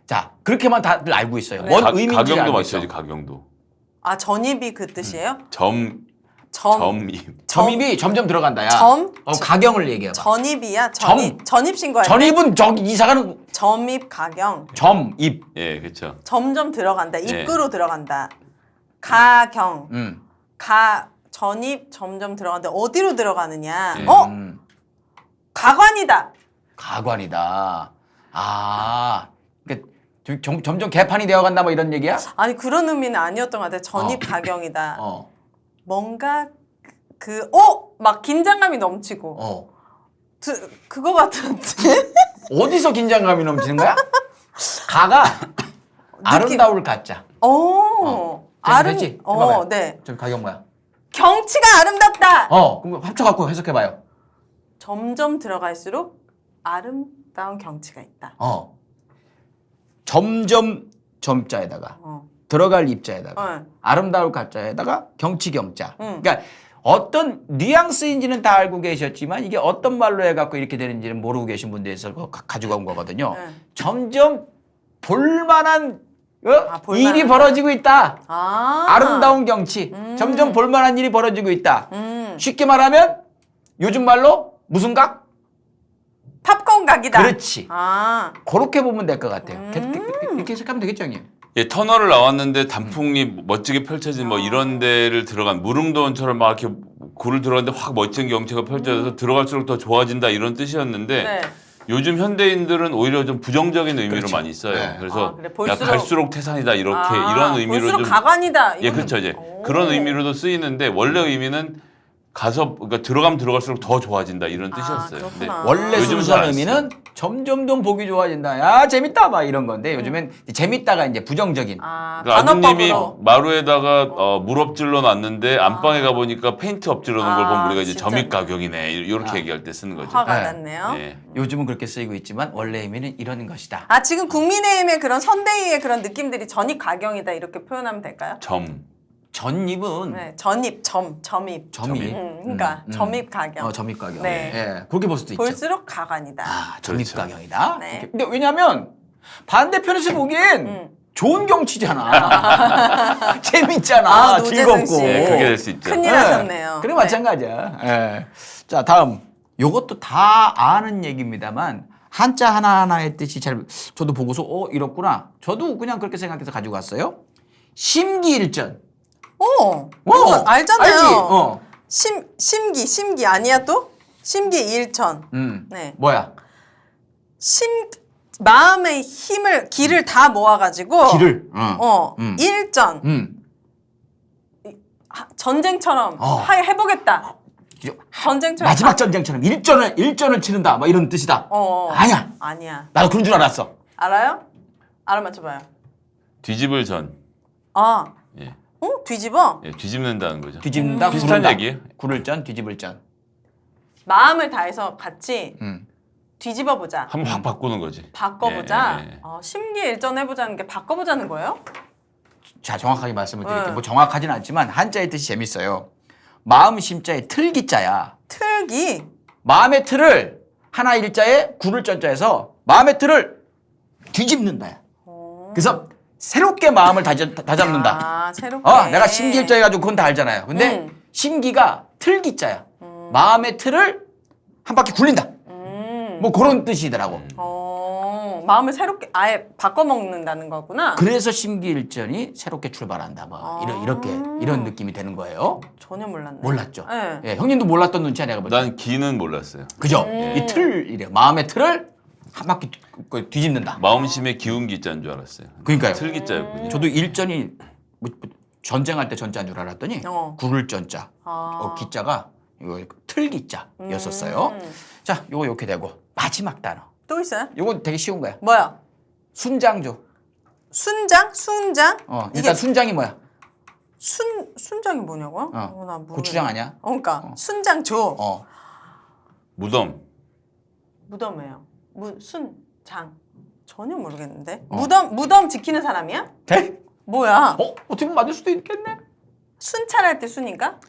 자, 그렇게만 다들 알고 있어요. 네. 뭔 의미인지 가경도 알고 맞춰야지 있어. 가경도. 전입이 그 뜻이에요? 점입. 점입이 점점 들어간다야. 점? 가경을 얘기해봐. 전입이야? 전입 신고할 때? 전입은 저기 이사가는 점입 가경. 점입. 예, 그렇죠. 점점 들어간다. 예. 입구로 들어간다. 가경. 음. 전입 점점 들어간다. 어디로 들어가느냐? 예. 가관이다. 가관이다. 그러니까 점점 개판이 되어간다 뭐 이런 얘기야? 아니 그런 의미는 아니었던 것 같아. 전입 가경이다. 뭔가 막 긴장감이 넘치고. 그거 같은데. 어디서 긴장감이 넘치는 거야? 가가 아름다울 가짜. 그렇지? 해봐봐요. 네. 저 가경 뭐야? 경치가 아름답다. 그럼 합쳐갖고 해석해봐요. 점점 들어갈수록 아름다운 경치가 있다. 점점 점자에다가 들어갈 입자에다가 아름다울 가짜에다가 경치 경자. 그러니까 어떤 뉘앙스인지는 다 알고 계셨지만 이게 어떤 말로 해갖고 이렇게 되는지는 모르고 계신 분들에서 가지고 온 거거든요. 점점 볼만한 볼만한 일이 벌어지고 있다. 아름다운 아름다운 경치. 점점 볼만한 일이 벌어지고 있다. 쉽게 말하면 요즘 말로 무슨 각? 팝콘 각이다. 그렇지. 그렇게 보면 될 것 같아요. 이렇게 해석하면 되겠죠, 형님? 예, 터널을 나왔는데 단풍이 멋지게 펼쳐진 뭐 이런 데를 들어간 무릉도원처럼 막 이렇게 굴을 들어갔는데 확 멋진 경치가 펼쳐져서 들어갈수록 더 좋아진다 이런 뜻이었는데 네. 요즘 현대인들은 오히려 좀 부정적인 의미로 그렇죠. 많이 써요. 네. 그래서 그래, 야, 갈수록 태산이다 이렇게 이런 의미로 볼수록 좀 가관이다. 예, 그렇죠. 이제 그런 의미로도 쓰이는데 원래 의미는 그러니까 들어가면 들어갈수록 더 좋아진다 이런 뜻이었어요. 근데 그렇구나. 원래 요즘은 순수한 잘 의미는 점점점 보기 좋아진다. 야 재밌다 막 이런 건데 요즘엔 재밌다가 이제 부정적인. 그러니까 아드님이 단어법으로. 마루에다가 물 엎질러 놨는데 안방에 가 보니까 페인트 엎질러 놓은 걸 보면 우리가 이제 진짜. 점입 가격이네 이렇게 얘기할 때 쓰는 거죠. 화가 네. 났네요. 예. 요즘은 그렇게 쓰이고 있지만 원래 의미는 이런 것이다. 지금 국민의힘의 그런 선대위의 그런 느낌들이 전입 가경이다 이렇게 표현하면 될까요? 전입은 네, 전입, 점입. 점입. 그러니까 점입 가경. 점입 가경. 네. 예, 그렇게 볼 수도 있죠. 볼수록 가관이다. 점입 그렇죠. 가경이다. 네. 근데 왜냐하면 반대편에서 보기엔 좋은 경치잖아. 재밌잖아. 노재승 즐겁고. 씨. 네, 그렇게 될 수 있죠. 큰일 하셨네요. 그래 네. 마찬가지야. 예. 자 다음 요것도 다 아는 얘기입니다만 한자 하나하나의 뜻이 잘 저도 보고서 이렇구나. 저도 그냥 그렇게 생각해서 가지고 왔어요. 심기일전. 이거 알잖아요. 알지? 심기 아니야 또? 심기일전. 네. 뭐야? 마음의 기를 다 모아가지고 기를. 일전. 전쟁처럼 해보겠다. 전쟁처럼. 마지막 전쟁처럼 일전을 치른다. 뭐 이런 뜻이다. 아니야. 아니야. 나도 그런 줄 알았어. 알아요? 알아맞혀봐요. 뒤집을 전. 예. 뒤집어? 예, 뒤집는다는 거죠. 뒤집는다. 비슷한 구른다. 얘기예요. 구를 전, 뒤집을 전. 마음을 다해서 같이 뒤집어보자. 한번 확 바꾸는 거지. 바꿔보자. 예. 심기일전 해보자는 게 바꿔보자는 거예요? 자 정확하게 말씀을 드릴게요. 뭐 정확하진 않지만 한자의 뜻이 재밌어요. 마음 심자에 틀기자야. 틀기. 마음의 틀을 하나 일자에 구를 전자에서 마음의 틀을 뒤집는다야. 그래서 새롭게 마음을 다잡는다. 새롭게. 내가 심기일자 해가지고 그건 다 알잖아요. 근데 심기가 틀기자야. 마음의 틀을 한 바퀴 굴린다. 뭐 그런 뜻이더라고. 마음을 새롭게 아예 바꿔먹는다는 거구나. 그래서 심기일전이 새롭게 출발한다. 뭐 이런 느낌이 되는 거예요. 전혀 몰랐네. 몰랐죠. 네. 예, 형님도 몰랐던 눈치야 내가 볼 때. 난 기는 몰랐어요. 그죠? 이 틀이래요. 마음의 틀을 한 바퀴 뒤집는다. 마음심의 기운 기자인 줄 알았어요. 그러니까요. 틀 기자였군요. 저도 일전이 전쟁할 때 전자인 줄 알았더니 구를 전자, 기자가 이거 틀 기자였었어요. 자, 요거 이렇게 되고 마지막 단어. 또 있어요? 요거 되게 쉬운 거야. 뭐야? 순장조. 순장? 순장? 일단 순장이 뭐야? 순장이 뭐냐고요? 나 모르겠네. 고추장 아니야? 그러니까 순장조. 무덤. 무덤이에요. 순장. 전혀 모르겠는데. 무덤 지키는 사람이야? 네? 뭐야? 어떻게 보면 맞을 수도 있겠네. 순찰할 때 순인가?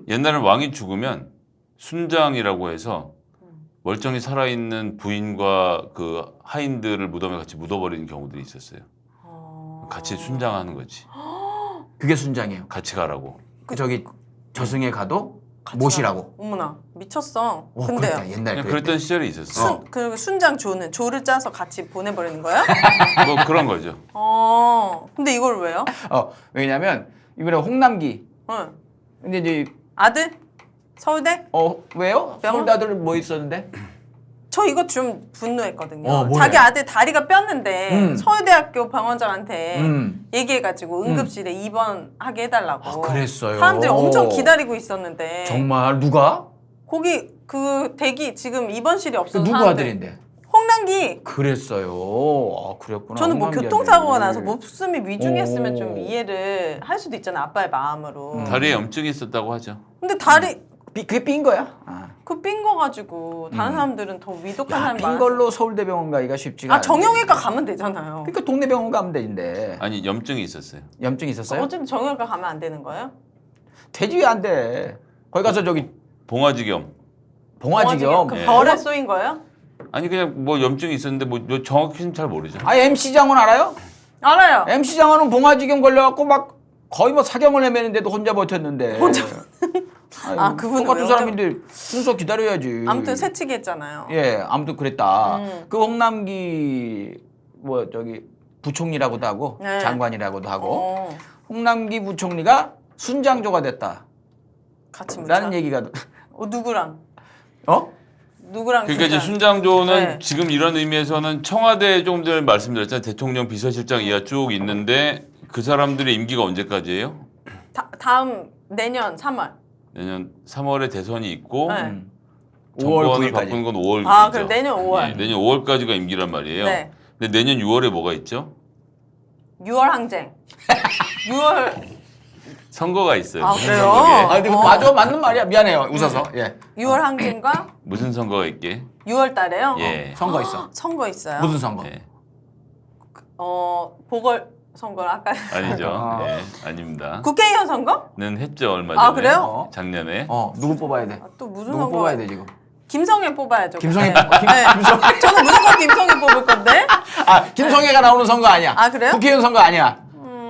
옛날에 왕이 죽으면 순장이라고 해서 멀쩡히 살아있는 부인과 그 하인들을 무덤에 같이 묻어버리는 경우들이 있었어요. 같이 순장하는 거지. 그게 순장이에요. 같이 가라고. 저기 저승에 가도 못이라고. 어머나 미쳤어. 와, 근데요. 그랬다, 옛날 그냥 그랬던 시절이 있었어. 그리고 순장 조는 조를 짜서 같이 보내버리는 거예요? 뭐 그런 거죠. 근데 이걸 왜요? 왜냐면 이번에 홍남기. 응. 근데 이제 아들? 서울대? 왜요? 병원? 서울대 아들 뭐 있었는데? 저 이거 좀 분노했거든요. 뭐래? 자기 아들 다리가 뼈는데 음. 서울대학교 병원장한테 음. 얘기해가지고 응급실에 입원하게 해달라고. 그랬어요. 사람들이 엄청 기다리고 있었는데. 정말 누가? 거기 그 대기 지금 입원실이 없어서 누구 사람들. 아들인데? 홍남기. 그랬어요. 그랬구나. 저는 뭐 홍남기 교통사고가 아들. 나서 목숨이 위중했으면 오. 좀 이해를 할 수도 있잖아, 아빠의 마음으로. 다리에 염증이 있었다고 하죠. 근데 다리 그게 삔 거야? 그 삔 거 가지고 다른 사람들은 더 위독한 사람이 삔 많아. 걸로 서울대병원 가기가 쉽지가 않아. 정형외과 가면 되잖아요. 그러니까 동네 병원 가면 되는데. 아니 염증이 있었어요. 염증 있었어요? 어쨌든 정형외과 가면 안 되는 거예요? 되지 왜 안 돼? 거기 가서 저기 봉화지겸. 봉화지겸. 그 예. 별에 쏘인 거예요? 아니 그냥 뭐 염증이 있었는데 뭐 정확히는 잘 모르죠. MC 장원 알아요? 알아요. MC 장원은 봉화지겸 걸려갖고 막 거의 뭐 사경을 헤매는데도 혼자 버텼는데. 아이고, 그분은 똑같은 왜 사람인데 순서 기다려야지. 아무튼 새치기 했잖아요. 예, 아무튼 그랬다. 음. 그 홍남기 뭐 저기 부총리라고도 하고 네. 장관이라고도 하고 어, 홍남기 부총리가 순장조가 됐다라는 같이 묻자. 얘기가 누구랑? 어? 누구랑? 그러니까 이제 진짜? 순장조는 네. 지금 이런 의미에서는 청와대 조금 전에 말씀드렸잖아요. 대통령 비서실장 이하 쭉 있는데 그 사람들의 임기가 언제까지예요? 다음 내년 3월. 내년 3월에 대선이 있고 네. 5월 정권을 9일까지. 바꾸는 건 5월이죠. 아, 그럼 내년 5월. 내년 5월까지가 임기란 말이에요. 네. 근데 내년 6월에 뭐가 있죠? 6월 항쟁. 6월 선거가 있어요. 아, 무슨 그래요? 선거게? 아, 근데 맞아 맞는 말이야. 미안해요. 웃어서. 예. 6월 항쟁과 무슨 선거가 있게? 6월 달에요. 예. 선거 있어. 선거 있어요. 무슨 선거? 예. 보궐 선거를 아까 아니죠. 아. 예. 아닙니다. 국회의원 선거? 는 했죠 얼마 전에. 아, 그래요? 작년에. 누구 뽑아야 돼? 또 무슨 누구 선거? 뽑아야 돼 지금? 김성애 뽑아야죠. 김성애 그때. 뽑아. 네. 저는 무조건 김성애 뽑을 건데. 김성애가 나오는 선거 아니야. 아, 그래요? 국회의원 선거 아니야.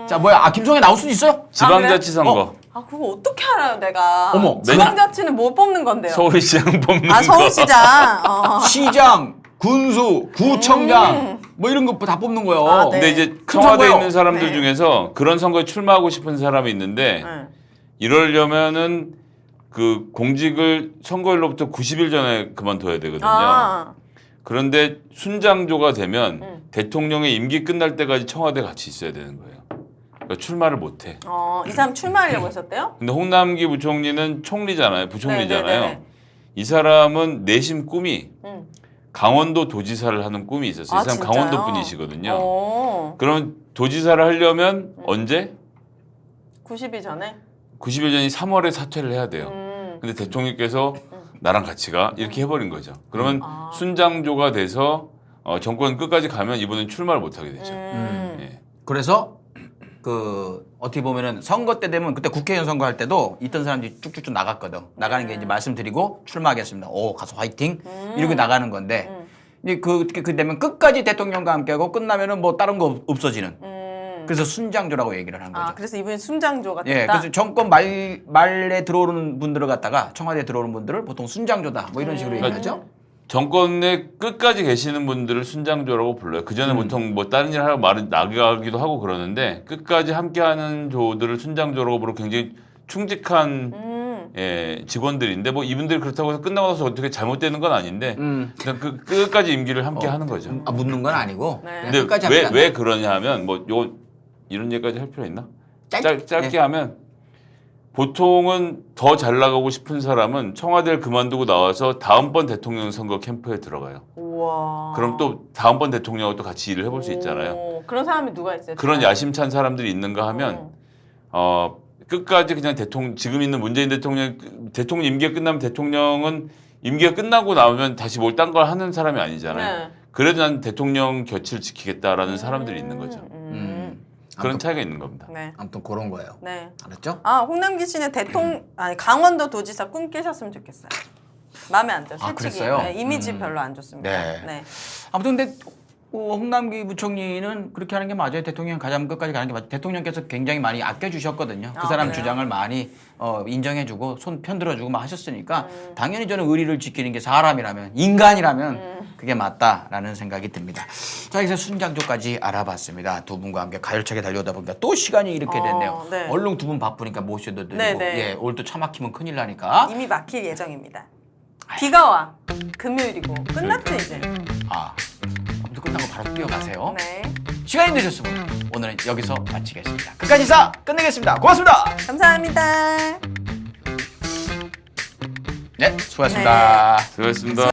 자, 뭐야? 김성애 나올 수도 있어요? 지방자치 선거. 그거 어떻게 알아요, 내가? 어머, 지방자치는 뭐 뽑는 건데요? 서울시장 뽑는 거. 서울시장. 시장, 군수, 구청장 뭐 이런 거 다 뽑는 거예요. 아, 네. 근데 이제 큰 청와대에 선거요. 있는 사람들 네. 중에서 그런 선거에 출마하고 싶은 사람이 있는데 네. 이러려면은 그 공직을 선거일로부터 90일 전에 그만둬야 되거든요. 아, 그런데 순장조가 되면 음. 대통령의 임기 끝날 때까지 청와대 같이 있어야 되는 거예요. 그러니까 출마를 못 해. 이 사람 출마하려고 했었대요? 근데 홍남기 부총리는 총리잖아요. 부총리잖아요. 네네네. 이 사람은 내심 꿈이 응. 강원도 도지사를 하는 꿈이 있었어요. 이 사람 진짜요? 강원도 분이시거든요. 어, 그럼 도지사를 하려면 언제? 90일 전에? 90일 전이 3월에 사퇴를 해야 돼요. 근데 대통령께서 나랑 같이 가 이렇게 해버린 거죠. 그러면 아. 순장조가 돼서 정권 끝까지 가면 이번엔 출마를 못 하게 되죠. 예. 그래서 어떻게 보면은 선거 때 되면 그때 국회의원 선거 할 때도 있던 사람들이 쭉쭉쭉 나갔거든. 나가는 게 이제 말씀드리고 출마하겠습니다. 오, 가서 화이팅 이렇게 나가는 건데 이제 그 되면 끝까지 대통령과 함께하고 끝나면은 뭐 다른 거 없어지는. 그래서 순장조라고 얘기를 하는 거죠. 그래서 이분이 순장조가 됐다? 예, 그래서 정권 말에 들어오는 분들을 갖다가 청와대에 들어오는 분들을 보통 순장조다 뭐 이런 식으로 얘기하죠. 정권의 끝까지 계시는 분들을 순장조라고 불러요. 그 전에 보통 뭐 다른 일 하러 말을 나가기도 하고 그러는데 끝까지 함께하는 조들을 순장조라고 부르고 굉장히 충직한 직원들인데 뭐 이분들이 그렇다고 해서 끝나고 나서 어떻게 잘못되는 건 아닌데 그냥 그 끝까지 임기를 함께하는 거죠. 묻는 건 아니고. 네. 그냥 근데 끝까지 왜 함께한다. 그러냐 하면 뭐 요 이런 얘기까지 할 필요 있나? 짧게. 짧게 예. 하면 보통은 더 잘 나가고 싶은 사람은 청와대를 그만두고 나와서 다음번 대통령 선거 캠프에 들어가요. 우와. 그럼 또 다음번 대통령하고 또 같이 일을 해볼 수 있잖아요. 오, 그런 사람이 누가 있어요? 그런 야심찬 사람들이 있는가 하면 끝까지 그냥 지금 있는 문재인 대통령 임기가 끝나면 대통령은 임기가 끝나고 나오면 다시 뭘 딴 걸 하는 사람이 아니잖아요. 네. 그래도 난 대통령 곁을 지키겠다라는 사람들이 있는 거죠. 그런 차이가 있는 겁니다. 네. 아무튼 그런 거예요. 네. 알았죠? 홍남기 씨는 강원도 도지사 꿈 깨셨으면 좋겠어요. 마음에 안 들어요. 솔직히. 그랬어요? 네, 이미지 별로 안 좋습니다. 네. 네. 아무튼 근데 홍남기 부총리는 그렇게 하는 게 맞아요. 대통령 가장 끝까지 가는 게 맞아요. 대통령께서 굉장히 많이 아껴주셨거든요. 그 사람 그래요? 주장을 많이 인정해주고 손 편들어주고 막 하셨으니까 당연히 저는 의리를 지키는 게 사람이라면 인간이라면 그게 맞다라는 생각이 듭니다. 자 이제 순장조까지 알아봤습니다. 두 분과 함께 가열차게 달려오다 보니까 또 시간이 이렇게 됐네요. 네. 얼른 두 분 바쁘니까 모셔도 드리고 네네. 예, 오늘 또 차 막히면 큰일 나니까 이미 막힐 예정입니다. 비가 와. 금요일이고 끝났죠 이제. 아무튼 끝나고 바로 뛰어가세요. 네. 시간이 늦었으면 오늘은 여기서 마치겠습니다. 끝까지 인사 끝내겠습니다. 고맙습니다. 감사합니다. 네, 수고하셨습니다. 수고하셨습니다.